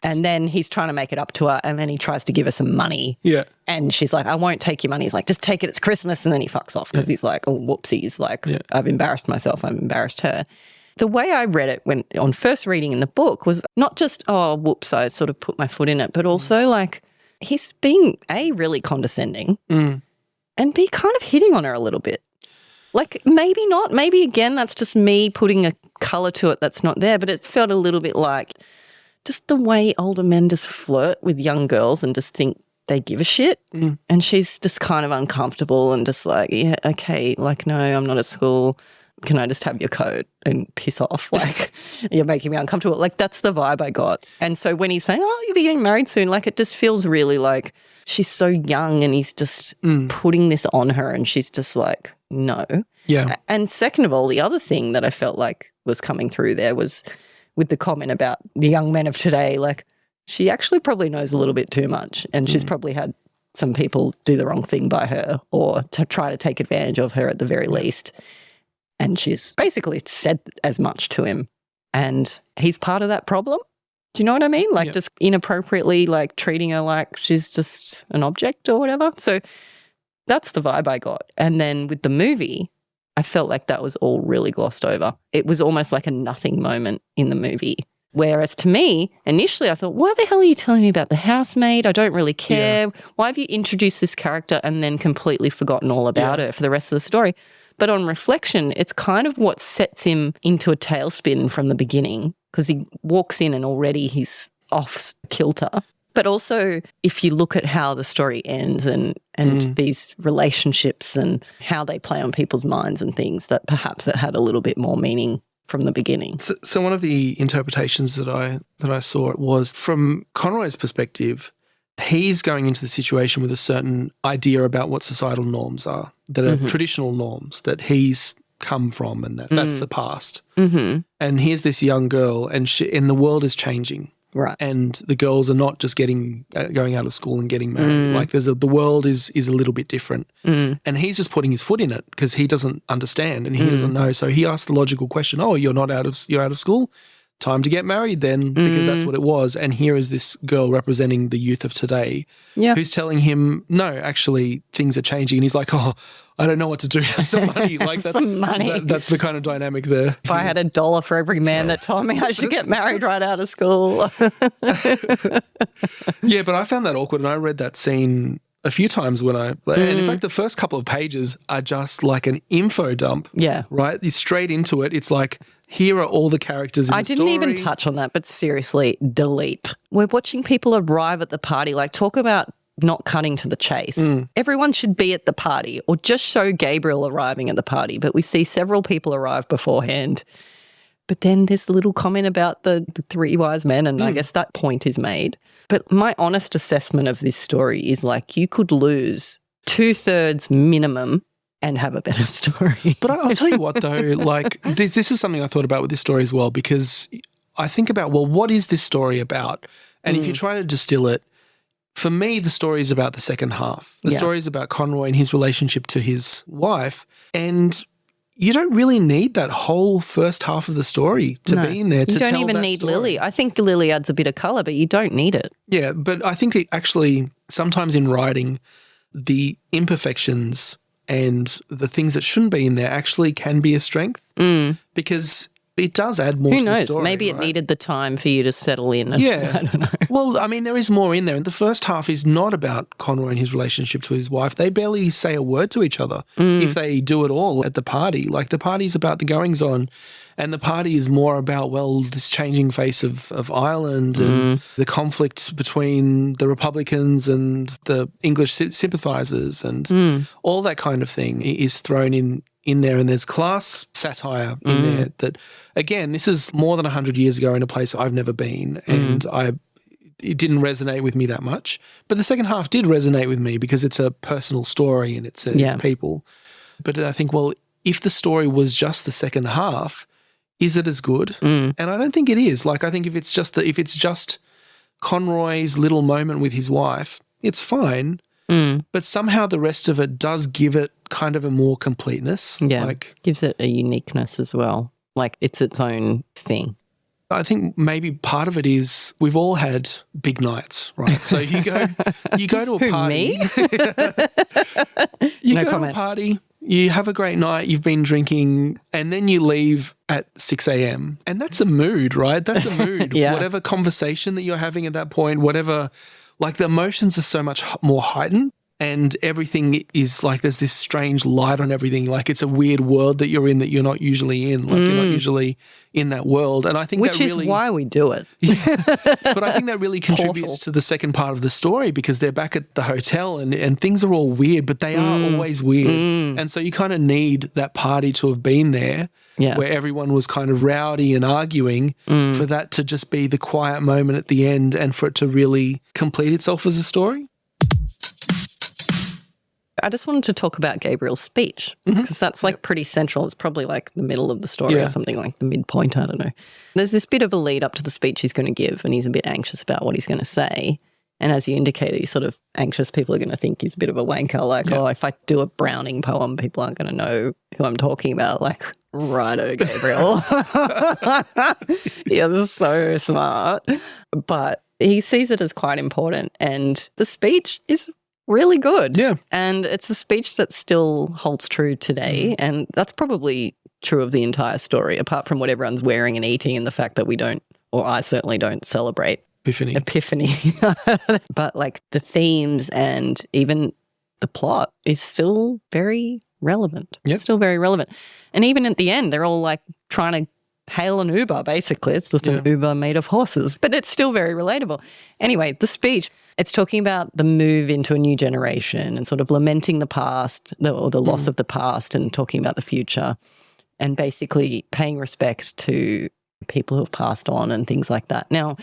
And then he's trying to make it up to her and then he tries to give her some money. Yeah. And she's like, I won't take your money. He's like, just take it. It's Christmas. And then he fucks off because he's like, oh, whoopsies. Like, I've embarrassed myself. I've embarrassed her. The way I read it when on first reading in the book was not just, oh, whoops, I sort of put my foot in it, but also like, he's being, A, really condescending and B, kind of hitting on her a little bit. Like, maybe not. Maybe, again, that's just me putting a colour to it that's not there, but it felt a little bit like just the way older men just flirt with young girls and just think they give a shit. And she's just kind of uncomfortable and just like, yeah, okay, like, no, I'm not at school. Can I just have your coat and piss off? Like, you're making me uncomfortable. Like, that's the vibe I got. And so when he's saying, oh, you'll be getting married soon, like, it just feels really like she's so young and he's just putting this on her and she's just like, no. Yeah. And second of all, the other thing that I felt like was coming through there was with the comment about the young men of today, like, she actually probably knows a little bit too much and she's probably had some people do the wrong thing by her or to try to take advantage of her at the very least. And she's basically said as much to him. And he's part of that problem. Do you know what I mean? Like just inappropriately like treating her like she's just an object or whatever. So that's the vibe I got. And then with the movie, I felt like that was all really glossed over. It was almost like a nothing moment in the movie. Whereas to me, initially I thought, why the hell are you telling me about the housemaid? I don't really care. Yeah. Why have you introduced this character and then completely forgotten all about her for the rest of the story? But on reflection, it's kind of what sets him into a tailspin from the beginning because he walks in and already he's off kilter. But also if you look at how the story ends and these relationships and how they play on people's minds and things, that perhaps it had a little bit more meaning from the beginning. So one of the interpretations that I saw was from Conroy's perspective. He's going into the situation with a certain idea about what societal norms are, that are traditional norms that he's come from and that's the past. And here's this young girl and the world is changing. Right. And the girls are not just going out of school and getting married. Like the world is a little bit different. And he's just putting his foot in it because he doesn't understand and he doesn't know. So he asked the logical question, oh, you're out of school? Time to get married then, because that's what it was. And here is this girl representing the youth of today who's telling him, no, actually things are changing. And he's like, oh, I don't know what to do with some money. Like that's, some money. That's the kind of dynamic there. If I had $1 for every man that told me I should get married right out of school. Yeah, but I found that awkward and I read that scene a few times and in fact the first couple of pages are just like an info dump. Yeah. Right? You're straight into it. It's like, here are all the characters in the story. I didn't even touch on that, but seriously, delete. We're watching people arrive at the party, like talk about not cutting to the chase. Everyone should be at the party or just show Gabriel arriving at the party, but we see several people arrive beforehand. But then there's a little comment about the three wise men and I guess that point is made. But my honest assessment of this story is like you could lose 2/3 minimum and have a better story. But I'll tell you what though, like this is something I thought about with this story as well because I think about, well, what is this story about? And if you try to distill it, For me, the story is about the second half. The story is about Conroy and his relationship to his wife. And you don't really need that whole first half of the story to be in there to tell that story. You don't even need Lily. I think Lily adds a bit of colour, but you don't need it. Yeah, but I think it actually, sometimes in writing, the imperfections and the things that shouldn't be in there actually can be a strength because it does add more to the story. Who knows? Maybe it needed the time for you to settle in. Yeah. I don't know. Well, I mean, there is more in there. And the first half is not about Conroy and his relationship to his wife. They barely say a word to each other if they do at all at the party. Like, the party's about the goings-on, and the party is more about, well, this changing face of Ireland and the conflict between the Republicans and the English sympathisers and all that kind of thing is thrown in there, and there's class satire in there that, again, this is more than 100 years ago in a place I've never been, and it didn't resonate with me that much. But the second half did resonate with me because it's a personal story and it's people. But I think, well, if the story was just the second half, is it as good? And I don't think it is. Like, I think if it's just Conroy's little moment with his wife, it's fine. But somehow the rest of it does give it kind of a more completeness. Yeah, like, gives it a uniqueness as well. Like, it's its own thing. I think maybe part of it is we've all had big nights, right? So you go to a party. Me? You go to a party, you have a great night, you've been drinking, and then you leave at 6 a.m. And that's a mood, right? That's a mood. Whatever conversation that you're having at that point, whatever, like, the emotions are so much more heightened. And everything is like, there's this strange light on everything. Like, it's a weird world that you're in that you're not usually in. Like, you're not usually in that world. And I think Which is why we do it. But I think that really contributes to the second part of the story, because they're back at the hotel and things are all weird, but they are always weird. And so you kind of need that party to have been there where everyone was kind of rowdy and arguing for that to just be the quiet moment at the end and for it to really complete itself as a story. I just wanted to talk about Gabriel's speech because that's like pretty central. It's probably like the middle of the story or something, like the midpoint. I don't know. There's this bit of a lead up to the speech he's going to give, and he's a bit anxious about what he's going to say. And as you indicated, he's sort of anxious. People are going to think he's a bit of a wanker. Like, oh, if I do a Browning poem, people aren't going to know who I'm talking about. Like, righto, Gabriel. You're so smart. But he sees it as quite important. And the speech is really good. Yeah. And it's a speech that still holds true today. And that's probably true of the entire story, apart from what everyone's wearing and eating and the fact that we don't, or I certainly don't, celebrate Epiphany. But like, the themes and even the plot is still very relevant. It's still very relevant. And even at the end, they're all like trying to hail an Uber, basically. It's just an Uber made of horses, but it's still very relatable. Anyway, the speech, it's talking about the move into a new generation and sort of lamenting the past or the loss of the past and talking about the future and basically paying respect to people who have passed on and things like that. Now,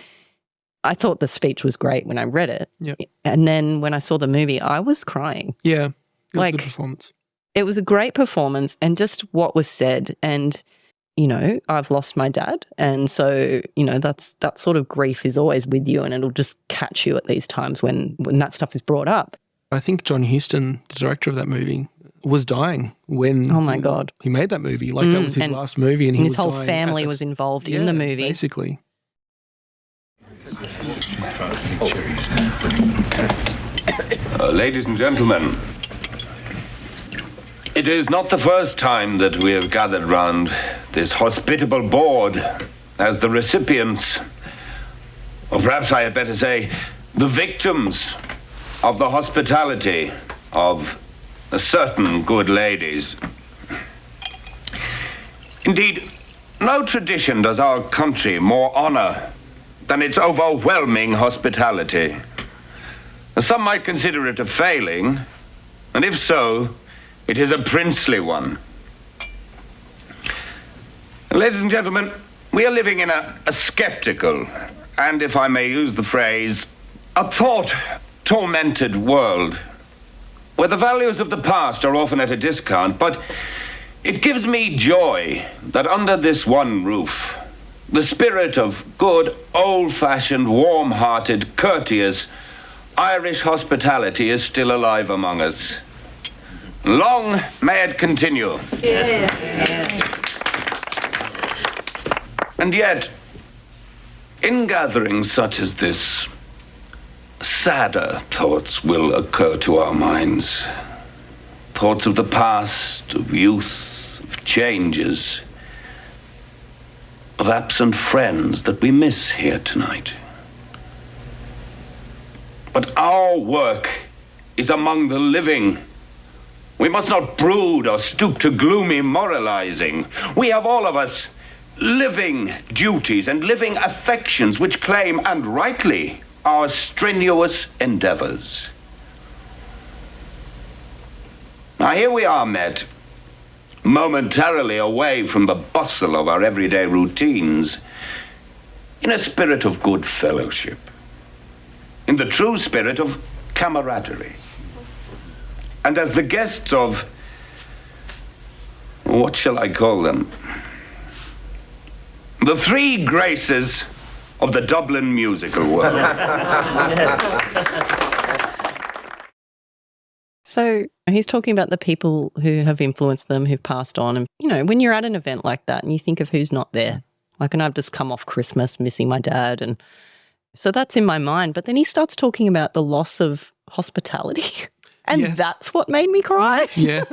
I thought the speech was great when I read it. Yeah. And then when I saw the movie, I was crying. Yeah. It was a good performance. It was a great performance, and just what was said. And, you know, I've lost my dad. And so, you know, that sort of grief is always with you, and it'll just catch you at these times when that stuff is brought up. I think John Huston, the director of that movie, was dying when he made that movie. Like, that was his last movie, and his whole family was involved in the movie. Basically. Ladies and gentlemen, it is not the first time that we have gathered round this hospitable board as the recipients, or perhaps I had better say, the victims of the hospitality of certain good ladies. Indeed, no tradition does our country more honor than its overwhelming hospitality. Some might consider it a failing, and if so, it is a princely one. Ladies and gentlemen, we are living in a skeptical, and if I may use the phrase, a thought-tormented world, where the values of the past are often at a discount, but it gives me joy that under this one roof, the spirit of good, old-fashioned, warm-hearted, courteous, Irish hospitality is still alive among us. Long may it continue. And yet, in gatherings such as this, sadder thoughts will occur to our minds. Thoughts of the past, of youth, of changes, of absent friends that we miss here tonight. But our work is among the living. We must not brood or stoop to gloomy moralizing. We have all of us living duties and living affections which claim, and rightly, our strenuous endeavors. Now here we are met, momentarily away from the bustle of our everyday routines, in a spirit of good fellowship, in the true spirit of camaraderie, and as the guests of, what shall I call them? The three graces of the Dublin musical world. So he's talking about the people who have influenced them, who've passed on. And, you know, when you're at an event like that and you think of who's not there, like, and I've just come off Christmas missing my dad. And so that's in my mind. But then he starts talking about the loss of hospitality. And Yes. that's what made me cry. Yeah.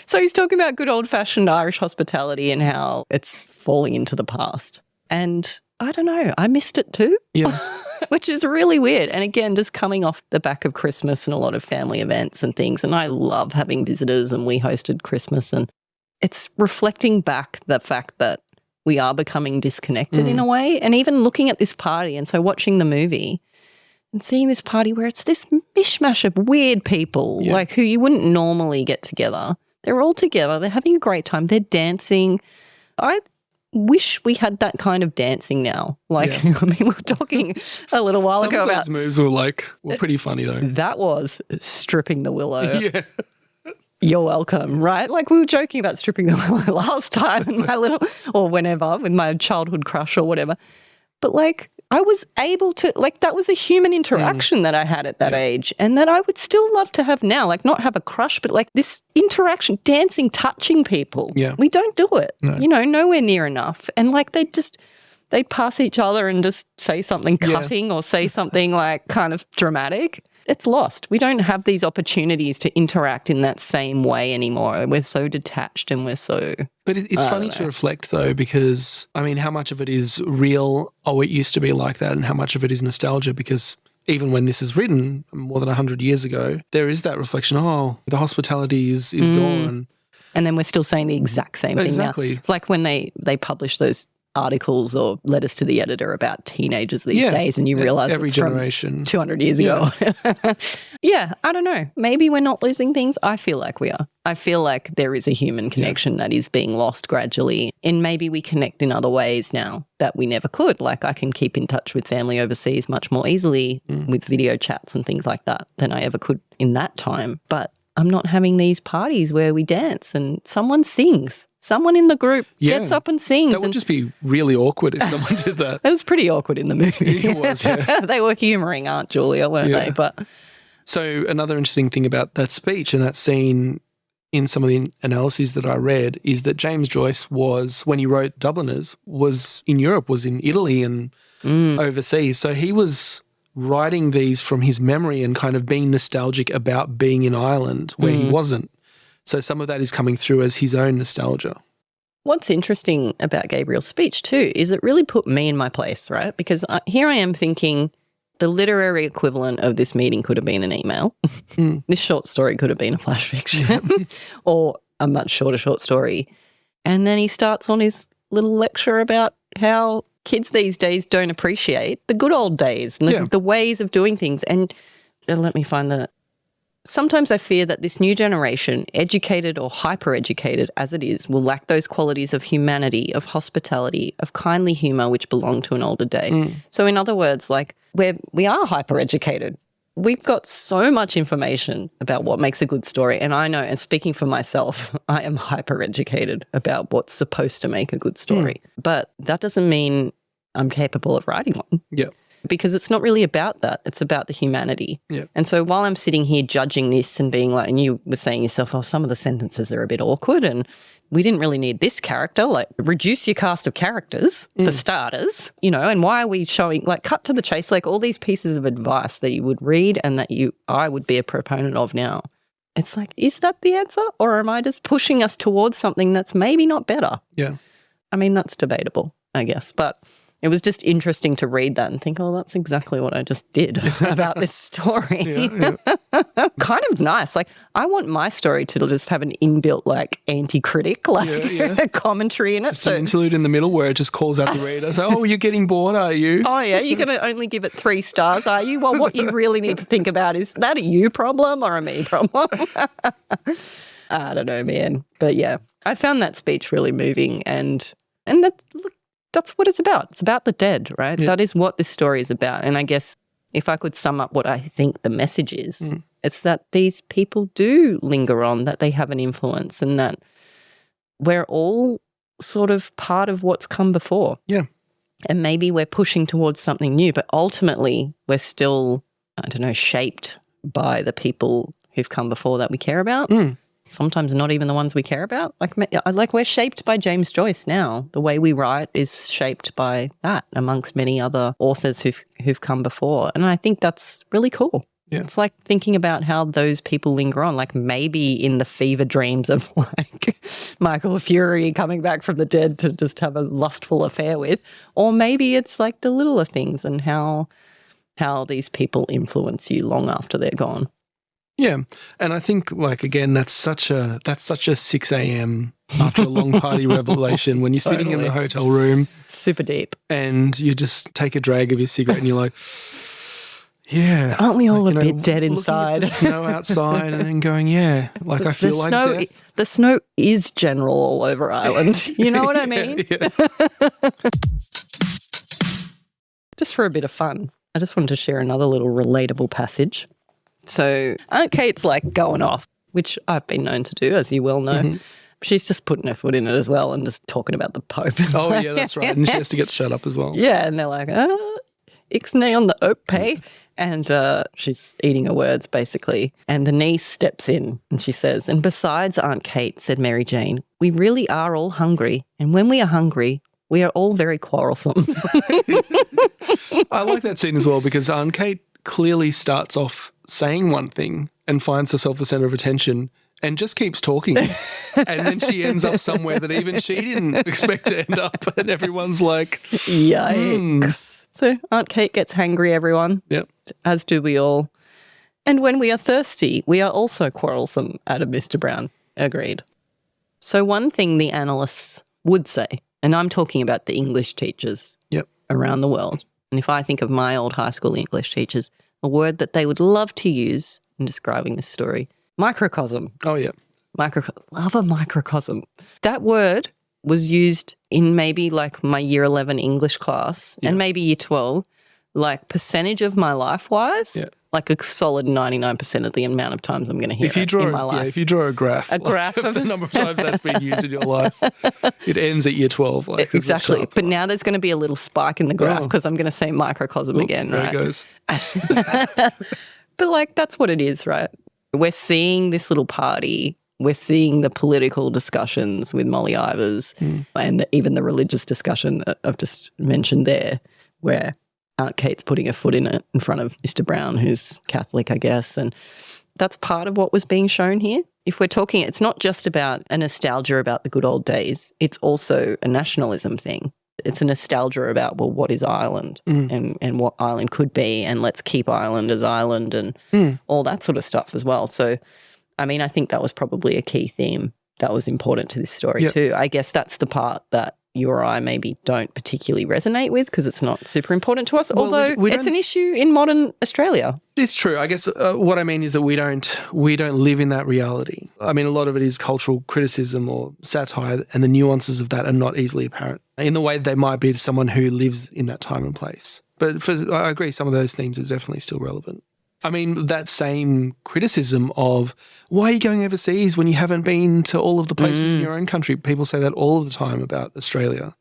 So he's talking about good old-fashioned Irish hospitality and how it's falling into the past. And I don't know, I missed it too. Yes. Which is really weird. And again, just coming off the back of Christmas and a lot of family events and things. And I love having visitors, and we hosted Christmas. And it's reflecting back the fact that we are becoming disconnected in a way. And even looking at this party, and so watching the movie and seeing this party where it's this mishmash of weird people, like who you wouldn't normally get together. They're all together. They're having a great time. They're dancing. I wish we had that kind of dancing now. Like, I mean, we were talking a little while ago Some of about those moves were pretty funny though. that was stripping the willow. Yeah. You're welcome, right? Like, we were joking about stripping the willow last time and my little, or whenever, with my childhood crush or whatever. But like, I was able to, like, that was a human interaction that I had at that age, and that I would still love to have now. Like, not have a crush, but like this interaction, dancing, touching people. Yeah. We don't do it, No. you know, nowhere near enough. And like, they'd pass each other and just say something cutting or say something like kind of dramatic. It's lost. We don't have these opportunities to interact in that same way anymore. We're so detached and we're so... But it's funny to reflect though, because I mean, how much of it is real, oh, it used to be like that, and how much of it is nostalgia? Because even when this is written more than 100 years ago, there is that reflection, oh, the hospitality is gone. And then we're still saying the exact same thing Exactly. now. It's like when they publish those articles or letters to the editor about teenagers these days, and you realise every it's generation. from 200 years ago. Yeah, I don't know. Maybe we're not losing things. I feel like we are. I feel like there is a human connection that is being lost gradually, and maybe we connect in other ways now that we never could. Like, I can keep in touch with family overseas much more easily with video chats and things like that than I ever could in that time. But I'm not having these parties where we dance and someone sings. Someone in the group gets up and sings. That would just be really awkward if someone did that. It was pretty awkward in the movie. It was, yeah. They were humouring Aunt Julia, weren't they? But So another interesting thing about that speech and that scene in some of the analyses that I read is that James Joyce was, when he wrote Dubliners, was in Europe, was in Italy and overseas. So he was writing these from his memory and kind of being nostalgic about being in Ireland where he wasn't. So some of that is coming through as his own nostalgia. what's interesting about Gabriel's speech too is it really put me in my place, right? Because here I am thinking the literary equivalent of this meeting could have been an email. This short story could have been a flash fiction or a much shorter short story. And then he starts on his little lecture about how kids these days don't appreciate the good old days and the ways of doing things. And let me find the... Sometimes I fear that this new generation, educated or hyper-educated as it is, will lack those qualities of humanity, of hospitality, of kindly humour which belong to an older day. So in other words, like we are hyper-educated. We've got so much information about what makes a good story. And I know, and speaking for myself, I am hyper-educated about what's supposed to make a good story. But that doesn't mean I'm capable of writing one. Yeah. because it's not really about that. It's about the humanity. Yeah. And so while I'm sitting here judging this and being like, and you were saying yourself, oh, some of the sentences are a bit awkward and we didn't really need this character, like reduce your cast of characters for starters, and why are we showing, like cut to the chase, like all these pieces of advice that you would read and that I would be a proponent of now. It's like, is that the answer? Or am I just pushing us towards something that's maybe not better? Yeah. I mean, that's debatable, I guess. But it was just interesting to read that and think, oh, that's exactly what I just did about this story. Yeah. Kind of nice. Like, I want my story to just have an inbuilt, like, anti-critic, like, commentary in it. Just an interlude in the middle where it just calls out the reader. So, oh, you're getting bored, are you? Oh, yeah, you're going to only give it 3 stars, are you? Well, what you really need to think about is that a you problem or a me problem? I don't know, man. But, yeah, I found that speech really moving and that's what it's about. It's about the dead, right? Yeah. That is what this story is about. And I guess if I could sum up what I think the message is, it's that these people do linger on, that they have an influence and that we're all sort of part of what's come before. Yeah. And maybe we're pushing towards something new, but ultimately we're still, shaped by the people who've come before that we care about. Sometimes not even the ones we care about. Like we're shaped by James Joyce now. The way we write is shaped by that, amongst many other authors who've come before. And I think that's really cool. Yeah. It's like thinking about how those people linger on, like maybe in the fever dreams of like Michael Fury coming back from the dead to just have a lustful affair with, or maybe it's like the littler things and how these people influence you long after they're gone. Yeah. And I think, like, again, that's such a 6 a.m. after a long party revelation when you're sitting in the hotel room. Super deep. And you just take a drag of your cigarette and you're like, yeah. Aren't we all a bit dead inside? Looking at the snow outside and then going, yeah, like I feel like death. The snow is general all over Ireland. You know what I mean? Yeah. Just for a bit of fun, I just wanted to share another little relatable passage. So Aunt Kate's like going off, which I've been known to do, as you well know. Mm-hmm. She's just putting her foot in it as well and just talking about the Pope. Oh, yeah, that's right. And she has to get shut up as well. Yeah, and they're like, ixnay on the oak pay. And she's eating her words, basically. And the niece steps in and she says, and besides, Aunt Kate, said Mary Jane, we really are all hungry. And when we are hungry, we are all very quarrelsome. I like that scene as well because Aunt Kate clearly starts off saying one thing and finds herself the center of attention and just keeps talking. And then she ends up somewhere that even she didn't expect to end up. And everyone's like, yikes. So Aunt Kate gets hangry, everyone. Yep. As do we all. And when we are thirsty, we are also quarrelsome, added Mr. Brown. Agreed. So one thing the analysts would say, and I'm talking about the English teachers around the world, and if I think of my old high school English teachers, a word that they would love to use in describing this story, microcosm. Oh, yeah. Love a microcosm. That word was used in maybe like my year 11 English class and maybe year 12, like percentage of my life-wise, like a solid 99% of the amount of times I'm going to hear it in my life. Yeah, if you draw a graph of the number of times that's been used in your life, it ends at year 12. Like, exactly. But now there's going to be a little spike in the graph because I'm going to say microcosm again, right? There it goes. But like that's what it is, right? We're seeing this little party. We're seeing the political discussions with Molly Ivors and even the religious discussion that I've just mentioned there, where Aunt Kate's putting her foot in it in front of Mr. Brown, who's Catholic, I guess. And that's part of what was being shown here. If we're talking, it's not just about a nostalgia about the good old days. It's also a nationalism thing. It's a nostalgia about, well, what is Ireland and what Ireland could be, and let's keep Ireland as Ireland and all that sort of stuff as well. So, I mean, I think that was probably a key theme that was important to this story too. I guess that's the part that you or I maybe don't particularly resonate with because it's not super important to us, although it's an issue in modern Australia. It's true. I guess what I mean is that we don't live in that reality. I mean, a lot of it is cultural criticism or satire, and the nuances of that are not easily apparent in the way they might be to someone who lives in that time and place. But I agree, some of those themes are definitely still relevant. I mean, that same criticism of why are you going overseas when you haven't been to all of the places in your own country? People say that all of the time about Australia.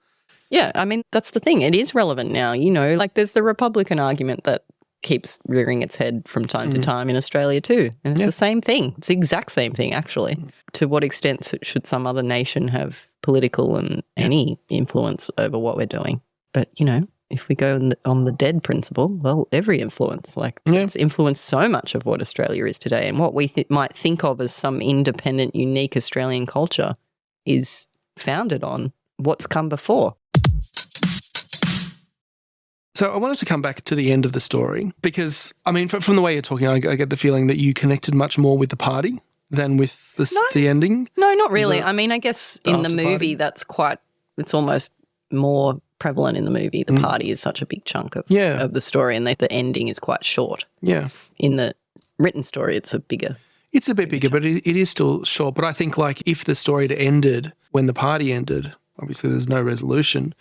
Yeah, I mean, that's the thing. It is relevant now. You know, like there's the Republican argument that keeps rearing its head from time to time in Australia too. And it's the same thing. It's the exact same thing, actually. To what extent should some other nation have political and any influence over what we're doing? But, you know, if we go on the dead principle, well, every influence, it's influenced so much of what Australia is today. And what we might think of as some independent, unique Australian culture is founded on what's come before. So I wanted to come back to the end of the story because, I mean, from the way you're talking, I get the feeling that you connected much more with the party than with the ending. No, not really. I mean, I guess in the movie party. It's almost more prevalent in the movie. The party is such a big chunk of the story, and the ending is quite short. Yeah. In the written story, it's a bigger. It's a bit bigger, but it is still short. But I think like if the story had ended when the party ended, obviously there's no resolution.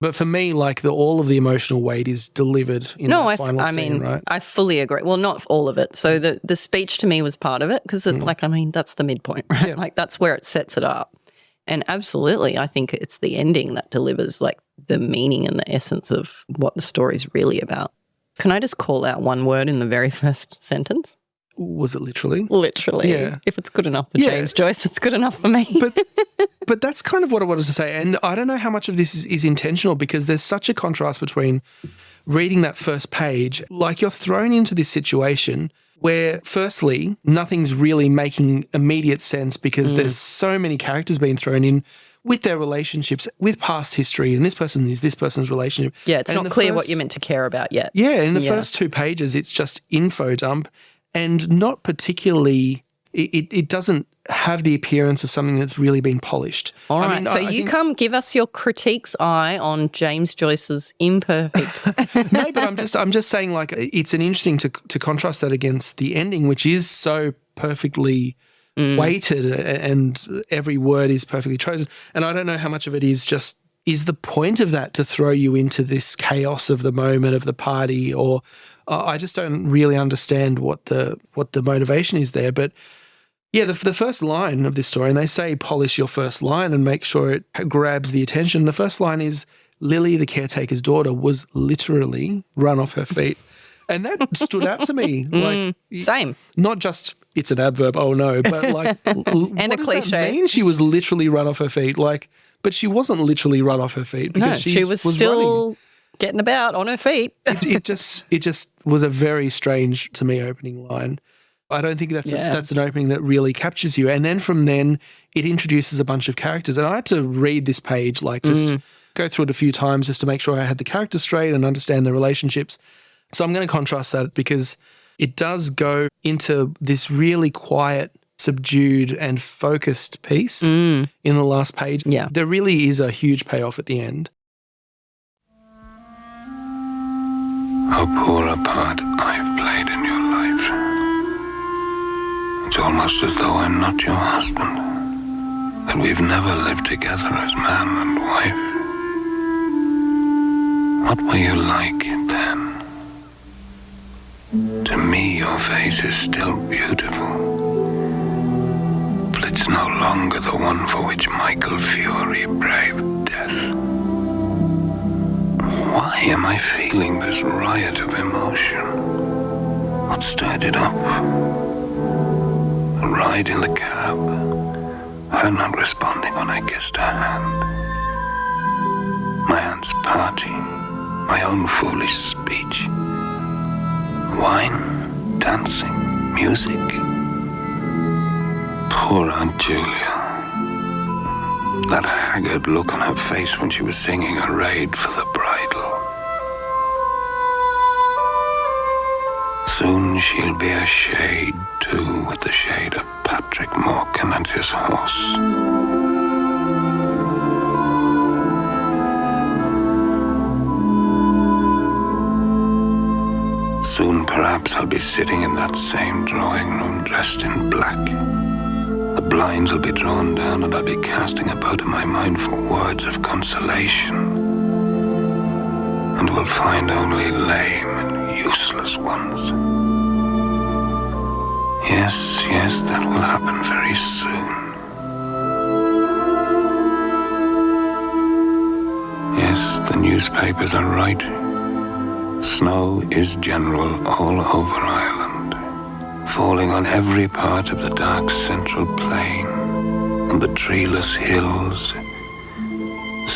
But for me, like all of the emotional weight is delivered in the final scene, right? I fully agree. Well, not all of it. So the speech to me was part of it because, that's the midpoint, right? Yeah. Like that's where it sets it up. And absolutely, I think it's the ending that delivers like the meaning and the essence of what the story's really about. Can I just call out one word in the very first sentence? Was it literally? Literally. Yeah. If it's good enough for James Joyce, it's good enough for me. But that's kind of what I wanted to say. And I don't know how much of this is intentional because there's such a contrast between reading that first page, like you're thrown into this situation where firstly, nothing's really making immediate sense because there's so many characters being thrown in with their relationships, with past history, and this person is this person's relationship. Yeah, it's not clear what you're meant to care about yet. Yeah, in the first 2 pages, it's just info dump. And not particularly, it doesn't have the appearance of something that's really been polished. All right, so you come give us your critique's eye on James Joyce's imperfect. No, but I'm just saying like it's an interesting to contrast that against the ending, which is so perfectly weighted and every word is perfectly chosen. And I don't know how much of it is the point of that to throw you into this chaos of the moment of the party, or I just don't really understand what the motivation is there. But yeah, the first line of this story, and they say polish your first line and make sure it grabs the attention. The first line is Lily, the caretaker's daughter, was literally run off her feet. And that stood out to me. Like Same. Not just it's an adverb, oh no, but like and what a does cliche. that mean? She was literally run off her feet. Like, but she wasn't literally run off her feet because she was still running. Getting about on her feet. It just was a very strange to me opening line. I don't think that's an opening that really captures you. And then from then it introduces a bunch of characters. And I had to read this page, like just go through it a few times just to make sure I had the characters straight and understand the relationships. So I'm going to contrast that because it does go into this really quiet, subdued and focused piece in the last page. Yeah. There really is a huge payoff at the end. How poor a part I've played in your life. It's almost as though I'm not your husband, that we've never lived together as man and wife. What were you like then? To me, your face is still beautiful, but it's no longer the one for which Michael Fury braved death. Why am I feeling this riot of emotion? What stirred it up? The ride in the cab, her not responding when I kissed her hand. My aunt's party, my own foolish speech. Wine, dancing, music. Poor Aunt Julia. That haggard look on her face when she was singing Arrayed for the Bridal. Soon she'll be a shade, too, with the shade of Patrick Morgan and his horse. Soon, perhaps, I'll be sitting in that same drawing room, dressed in black. The blinds will be drawn down and I'll be casting about in my mind for words of consolation. And will find only lame and useless ones. Yes, that will happen very soon. Yes, the newspapers are right. Snow is general all over Ireland, falling on every part of the dark central plain, on the treeless hills,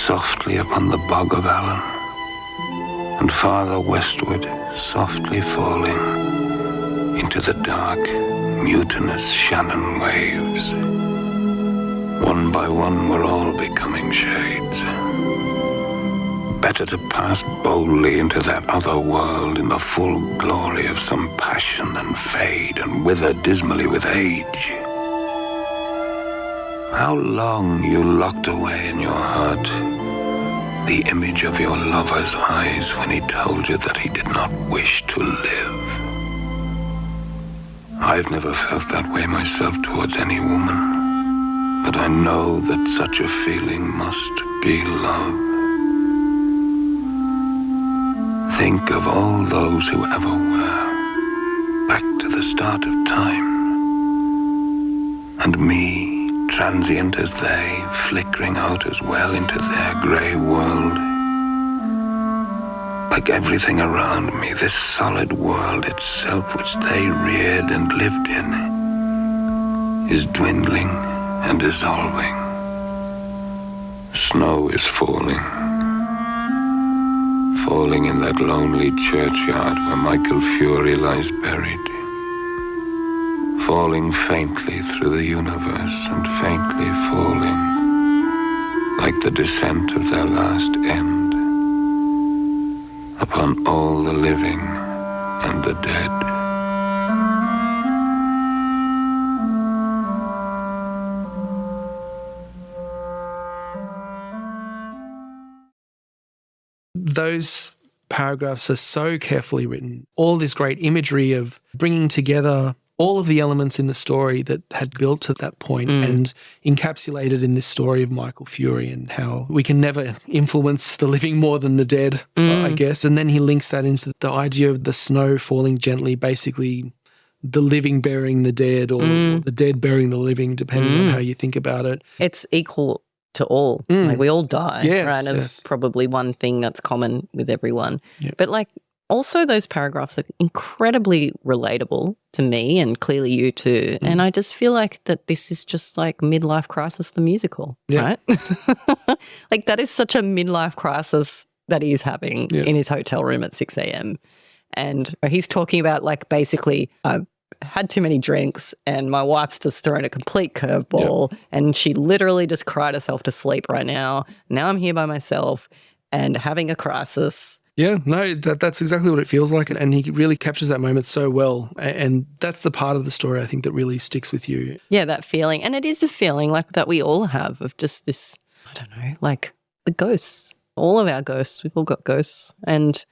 softly upon the bog of Allen, and farther westward, softly falling into the dark, mutinous Shannon waves. One by one we're all becoming shades. Better to pass boldly into that other world in the full glory of some passion than fade and wither dismally with age. How long you locked away in your heart the image of your lover's eyes when he told you that he did not wish to live. I've never felt that way myself towards any woman, but I know that such a feeling must be love. Think of all those who ever were, back to the start of time, and me, transient as they, flickering out as well into their grey world. Like everything around me, this solid world itself which they reared and lived in, is dwindling and dissolving. Snow is falling. Falling in that lonely churchyard where Michael Fury lies buried. Falling faintly through the universe and faintly falling, like the descent of their last end, upon all the living and the dead. Those paragraphs are so carefully written. All this great imagery of bringing together all of the elements in the story that had built to that point and encapsulated in this story of Michael Fury and how we can never influence the living more than the dead, I guess. And then he links that into the idea of the snow falling gently, basically the living burying the dead or the dead burying the living, depending on how you think about it. It's equal to all. Like we all die, right? That's Yes. probably one thing that's common with everyone. Yep. But like also those paragraphs are incredibly relatable to me and clearly you too. And I just feel like that this is just like Midlife Crisis the musical, right? Like that is such a midlife crisis that he's having in his hotel room at 6 a.m. And he's talking about like basically I've had too many drinks and my wife's just thrown a complete curveball and she literally just cried herself to sleep right now. Now I'm here by myself and having a crisis. Yeah, no, that's exactly what it feels like. And he really captures that moment so well. And that's the part of the story I think that really sticks with you. Yeah, that feeling. And it is a feeling like that we all have of just this, I don't know, like the ghosts. All of our ghosts. We've all got ghosts. And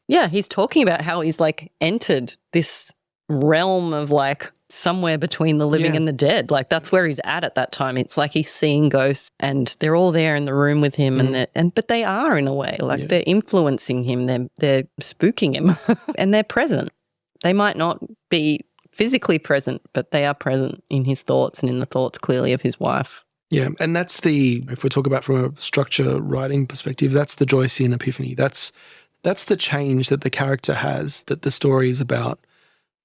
yeah, he's talking about how he's like entered this realm of like somewhere between the living and the dead. Like that's where he's at that time. It's like he's seeing ghosts and they're all there in the room with him but they are in a way like they're influencing him. They're spooking him and they're present. They might not be physically present, but they are present in his thoughts and in the thoughts clearly of his wife. Yeah, and that's if we talk about from a structure writing perspective, that's the Joycean epiphany. That's the change that the character has, that the story is about.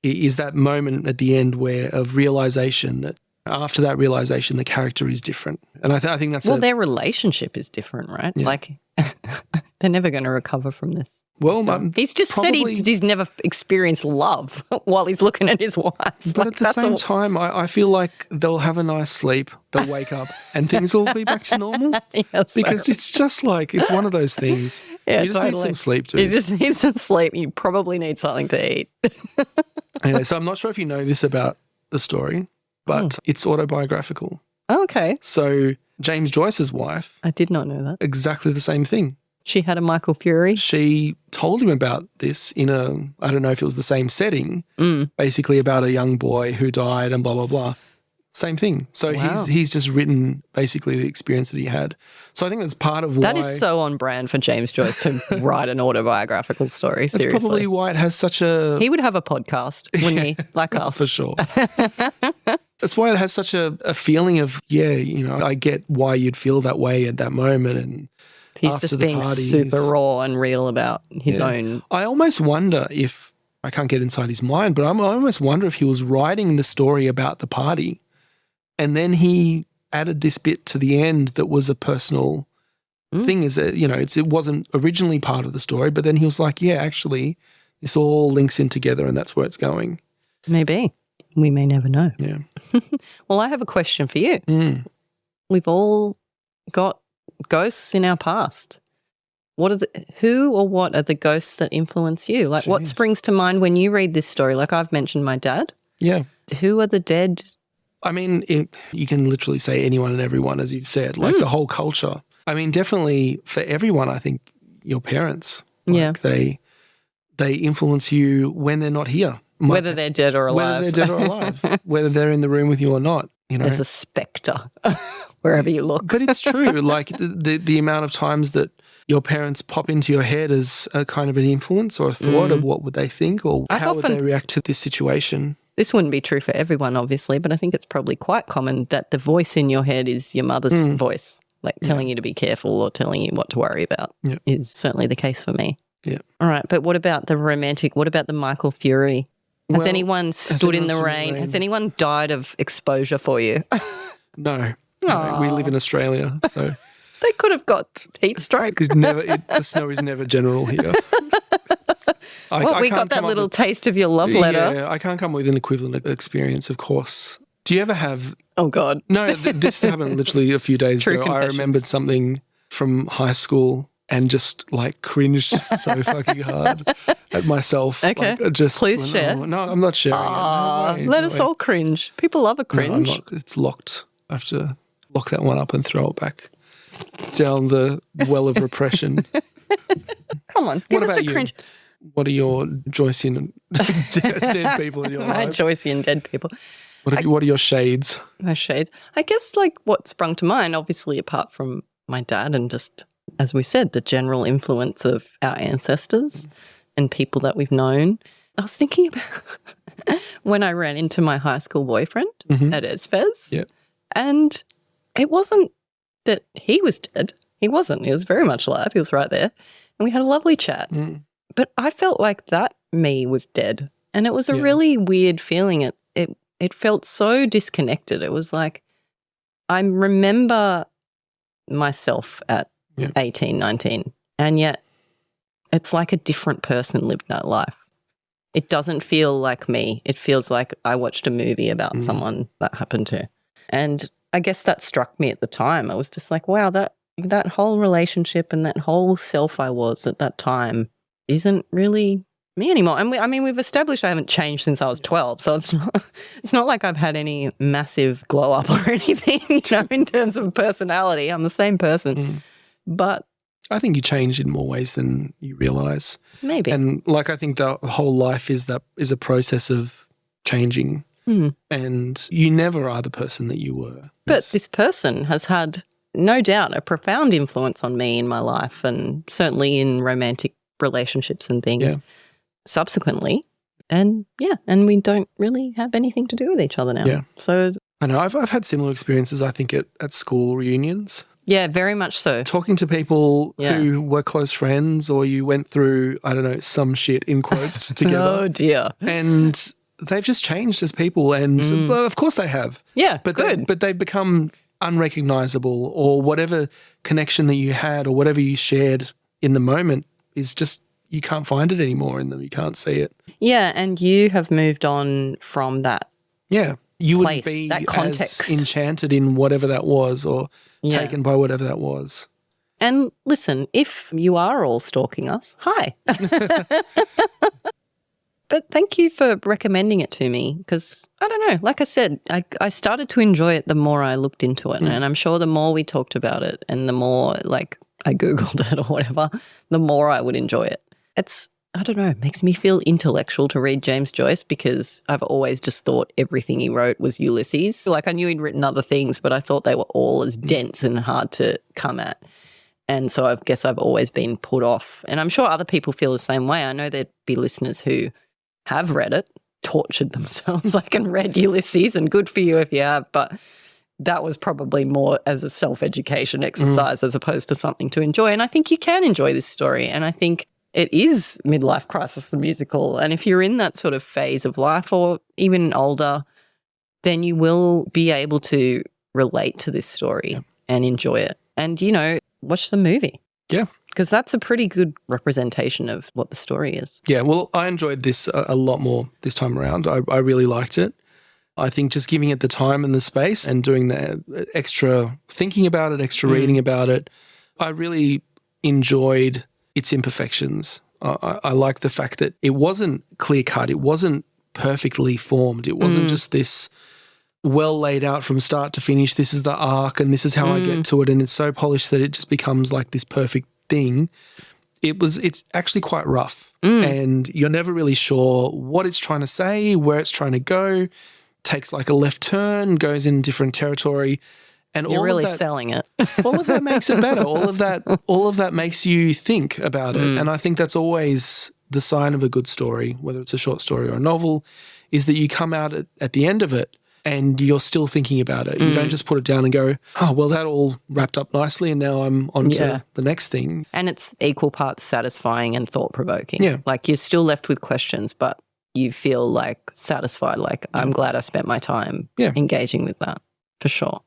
Is that moment at the end of realization that after that realization, the character is different. And I think that's their relationship is different, right? Yeah. Like they're never going to recover from this. Well, he's just said he's never experienced love while he's looking at his wife. But at the same time, I feel like they'll have a nice sleep, they'll wake up, and things will be back to normal. Yes, because it's just like, it's one of those things. Yeah, you just need some sleep too. You just need some sleep. You probably need something to eat. Anyway, so I'm not sure if you know this about the story, but it's autobiographical. Okay. So James Joyce's wife, I did not know that. exactly the same thing. She had a Michael Fury. She told him about this in I don't know if it was the same setting, basically about a young boy who died and blah, blah, blah. Same thing. So he's just written basically the experience that he had. So I think that's part of why. That is so on brand for James Joyce to write an autobiographical story, seriously. That's probably why it has such a... He would have a podcast, wouldn't he? Like us. For sure. That's why it has such a feeling of, I get why you'd feel that way at that moment. And He's after just the being party super is- raw and real about his own. I almost wonder if, I can't get inside his mind, but I almost wonder if he was writing the story about the party and then he added this bit to the end that was a personal thing. Is that, it wasn't originally part of the story, but then he was like, yeah, actually, this all links in together and that's where it's going. Maybe. We may never know. Yeah. Well, I have a question for you. We've all got ghosts in our past. Who or what are the ghosts that influence you? Like, what Jeez. springs to mind when you read this story? Like, I've mentioned my dad. Yeah. Who are the dead? I mean, you can literally say anyone and everyone, as you've said, like the whole culture. I mean, definitely for everyone, I think your parents, Yeah. they influence you when they're not here. Whether they're dead or alive. Whether they're dead or alive, whether they're in the room with you or not, There's a spectre wherever you look. But it's true. Like the amount of times that your parents pop into your head as a kind of an influence or a thought of what would they think or how would they react to this situation. This wouldn't be true for everyone, obviously, but I think it's probably quite common that the voice in your head is your mother's voice, like telling you to be careful or telling you what to worry about is certainly the case for me. Yeah. All right. But what about the romantic? What about the Michael Fury? Has Well, anyone stood in the rain? Has anyone died of exposure for you? No. We live in Australia, so They could have got heat stroke. the snow is never general here. We got that little taste of your love letter. Yeah, I can't come with an equivalent experience, of course. Do you ever have... Oh, God. No, this happened literally a few days True ago. I confessions. remembered something from high school and just like cringed so fucking hard at myself. Okay. Like, just Please went, share. "Oh, no, I'm not sharing it. No way, Let no us way." all cringe. People love a No, I'm cringe. not. It's locked. I have to lock that one up and throw it back down the well of repression. Come on. Give What us about a you? cringe. What are your Joycean dead people in your My life? Joycean dead people. What are your shades? My shades. I guess like what sprung to mind, obviously apart from my dad and just, as we said, the general influence of our ancestors and people that we've known. I was thinking about when I ran into my high school boyfriend at ESFES. Yeah. And it wasn't that he was dead. He wasn't. He was very much alive. He was right there. And we had a lovely chat. But I felt like that me was dead. And it was a really weird feeling. It felt so disconnected. It was like I remember myself at 18, 19, and yet it's like a different person lived that life. It doesn't feel like me. It feels like I watched a movie about someone that happened to. And I guess that struck me at the time. I was just like, wow, that whole relationship and that whole self I was at that time isn't really me anymore. And we've established I haven't changed since I was 12, so it's not like I've had any massive glow up or anything, in terms of personality. I'm the same person. But I think you change in more ways than you realize. maybe. And like I think the whole life is a process of changing. And you never are the person that you were. But this person has had, no doubt, a profound influence on me in my life and certainly in romantic relationships and things subsequently. And we don't really have anything to do with each other now. Yeah. So, I know I've had similar experiences, I think, at school reunions. yeah, very much so. Talking to people Yeah. who were close friends or you went through, I don't know, some shit in quotes together. Oh, dear. And they've just changed as people. And well, of course they have. Yeah, But good. But they've become unrecognizable, or whatever connection that you had or whatever you shared in the moment is just, you can't find it anymore in them. You can't see it. Yeah, and you have moved on from that. Yeah. You wouldn't Place, be that context. as enchanted in whatever that was or Yeah. taken by whatever that was. And listen, if you are all stalking us, hi. But thank you for recommending it to me because, I don't know, like I said, I started to enjoy it the more I looked into it. And I'm sure the more we talked about it and the more like I Googled it or whatever, the more I would enjoy it. It's, I don't know, it makes me feel intellectual to read James Joyce because I've always just thought everything he wrote was Ulysses. Like I knew he'd written other things, but I thought they were all as dense and hard to come at. And so I guess I've always been put off. And I'm sure other people feel the same way. I know there'd be listeners who have read it, tortured themselves, like and read Ulysses, and good for you if you have. But that was probably more as a self-education exercise as opposed to something to enjoy. And I think you can enjoy this story. And I think it is Midlife Crisis the musical. And if you're in that sort of phase of life or even older, then you will be able to relate to this story and enjoy it. And, you know, watch the movie. Yeah. Because that's a pretty good representation of what the story is. Yeah, well, I enjoyed this a lot more this time around. I really liked it. I think just giving it the time and the space and doing the extra thinking about it, extra reading about it, I really enjoyed its imperfections. I like the fact that it wasn't clear cut. It wasn't perfectly formed. It wasn't just this well laid out from start to finish. This is the arc and this is how I get to it. And it's so polished that it just becomes like this perfect thing. It's actually quite rough and you're never really sure what it's trying to say, where it's trying to go. Takes like a left turn, goes in different territory, and You're all really of that, selling it. all of that makes it better. All of that makes you think about it, and I think that's always the sign of a good story, whether it's a short story or a novel, is that you come out at the end of it and you're still thinking about it. You don't just put it down and go, oh, well, that all wrapped up nicely, and now I'm on to the next thing. And it's equal parts satisfying and thought-provoking. Yeah. Like you're still left with questions, but you feel like satisfied, like I'm glad I spent my time engaging with that, for sure.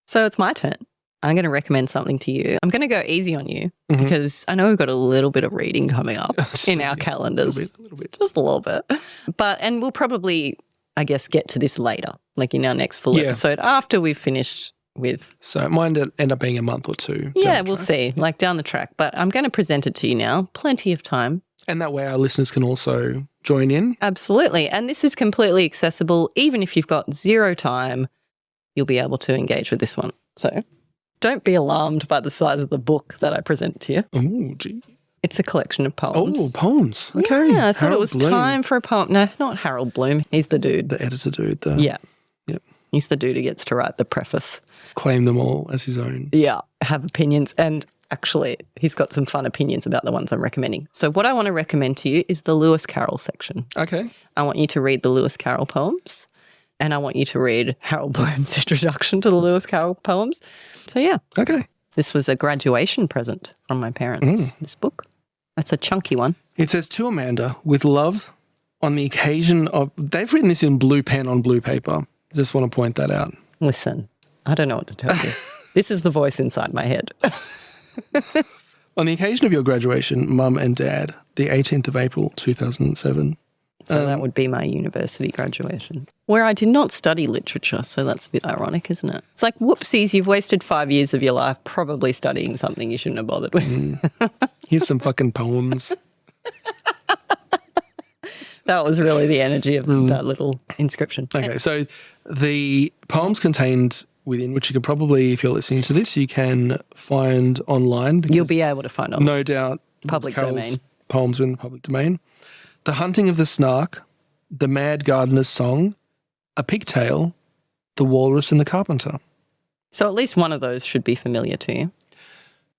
So it's my turn. I'm going to recommend something to you. I'm going to go easy on you because I know we've got a little bit of reading coming up in our calendars. A little bit. Just a little bit. And we'll probably, I guess, get to this later, like in our next full episode after we've finished with. So it might end up being a month or two. Yeah, we'll see, like down the track. But I'm going to present it to you now. Plenty of time. And that way our listeners can also join in. Absolutely. And this is completely accessible. Even if you've got zero time, you'll be able to engage with this one. So don't be alarmed by the size of the book that I present to you. Oh, gee. It's a collection of poems. Oh, poems. Okay. Yeah, I thought Harold it was Bloom. time for a poem. No, not Harold Bloom. He's the dude. The editor dude. Yeah. Yep. He's the dude who gets to write the preface. Claim them all as his own. Yeah. Have opinions. And actually, he's got some fun opinions about the ones I'm recommending. So what I want to recommend to you is the Lewis Carroll section. Okay. I want you to read the Lewis Carroll poems, and I want you to read Harold Bloom's introduction to the Lewis Carroll poems. So, yeah. Okay. This was a graduation present from my parents, this book. That's a chunky one. It says, to Amanda, with love, on the occasion of... They've written this in blue pen on blue paper. Just want to point that out. Listen, I don't know what to tell you. This is the voice inside my head. On the occasion of your graduation, Mum and Dad, the 18th of April, 2007. So that would be my university graduation, where I did not study literature. So that's a bit ironic, isn't it? It's like, whoopsies, you've wasted 5 years of your life probably studying something you shouldn't have bothered with. Here's some fucking poems. That was really the energy of that little inscription. Okay, so the poems contained within, which you could probably, if you're listening to this, you can find online. You'll be able to find online. No doubt. Public Carroll's domain. Poems are in the public domain. The Hunting of the Snark, The Mad Gardener's Song, A Pigtail, The Walrus and the Carpenter. So at least one of those should be familiar to you.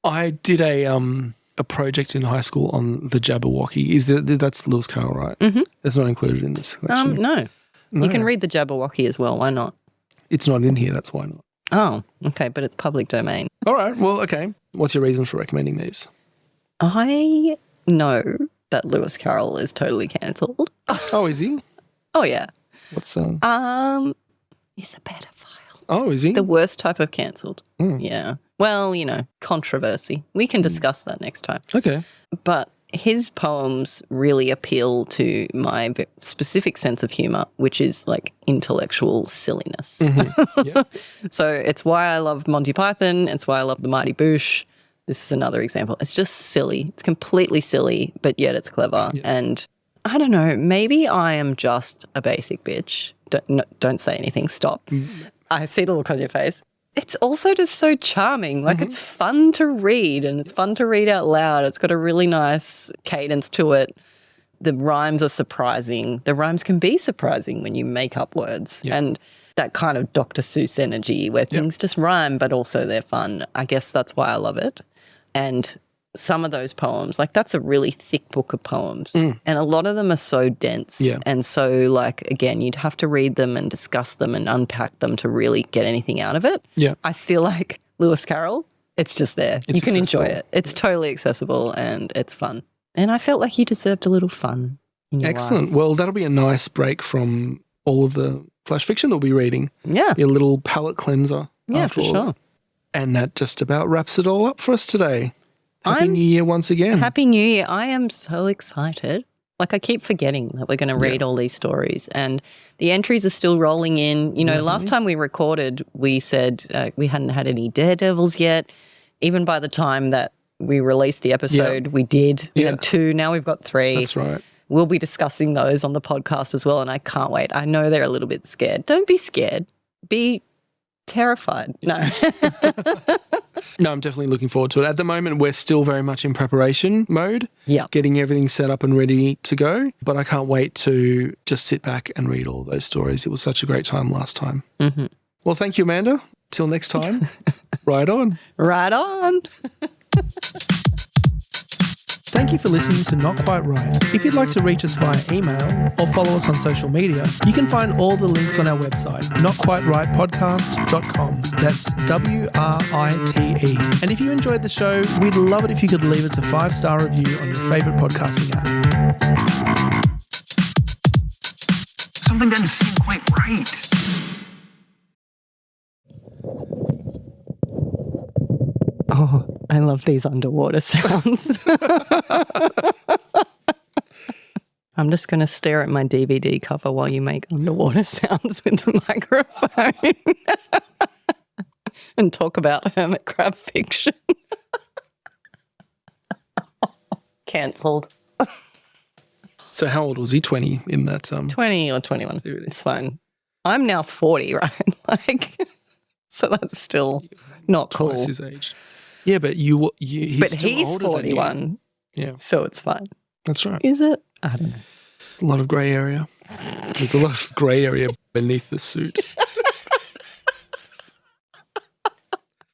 I did a project in high school on the Jabberwocky. That's Lewis Carroll, right? Mm-hmm. That's not included in this collection. No. You can read the Jabberwocky as well. Why not? It's not in here. That's why not. Oh, okay, but it's public domain. All right. Well, okay. What's your reason for recommending these? I know that Lewis Carroll is totally cancelled. Oh, is he? Oh, yeah. What's He's a pedophile. Oh, is he? The worst type of cancelled. Yeah. Well, controversy. We can discuss that next time. Okay. But his poems really appeal to my specific sense of humour, which is like intellectual silliness. Yeah. So it's why I love Monty Python. It's why I love The Mighty Boosh. This is another example. It's just silly. It's completely silly, but yet it's clever. Yeah. And I don't know, maybe I am just a basic bitch. Don't say anything. Stop. I see the look on your face. It's also just so charming. Like it's fun to read and it's fun to read out loud. It's got a really nice cadence to it. The rhymes are surprising. The rhymes can be surprising when you make up words. Yep. And that kind of Dr. Seuss energy where things just rhyme, but also they're fun. I guess that's why I love it. And some of those poems, like that's a really thick book of poems. And a lot of them are so dense. Yeah. And so like, again, you'd have to read them and discuss them and unpack them to really get anything out of it. Yeah. I feel like Lewis Carroll, it's just there. It's you can enjoy accessible. it. It's totally accessible and it's fun. And I felt like you deserved a little fun in your Excellent. life. Well, that'll be a nice break from all of the flash fiction that we'll be reading. Yeah. Be a little palate cleanser. Yeah, after for all. sure. And that just about wraps it all up for us today. Happy I'm New Year once again. Happy New Year. I am so excited. Like I keep forgetting that we're going to read all these stories and the entries are still rolling in. You know, last time we recorded, we said we hadn't had any Daredevils yet. Even by the time that we released the episode, we did. We had 2. Now we've got 3. That's right. We'll be discussing those on the podcast as well, and I can't wait. I know they're a little bit scared. Don't be scared. Be terrified. No. No, I'm definitely looking forward to it. At the moment, we're still very much in preparation mode, Yeah. getting everything set up and ready to go. But I can't wait to just sit back and read all those stories. It was such a great time last time. Mm-hmm. Well, thank you, Amanda. Till next time, right on. Right on. Thank you for listening to Not Quite Right. If you'd like to reach us via email or follow us on social media, you can find all the links on our website, notquiterightpodcast.com. That's WRITE. And if you enjoyed the show, we'd love it if you could leave us a 5-star review on your favourite podcasting app. Something doesn't seem quite right. Oh, I love these underwater sounds. I'm just going to stare at my DVD cover while you make underwater sounds with the microphone and talk about hermit crab fiction. Cancelled. So how old was he? 20 in that? 20 or 21. It's fine. I'm now 40, right? Like, so that's still not cool. Twice his age. Yeah, but he's But still he's older than you. 41. Yeah, So it's fine. that's right. Is it? I don't know. A lot of grey area. There's a lot of grey area beneath the suit.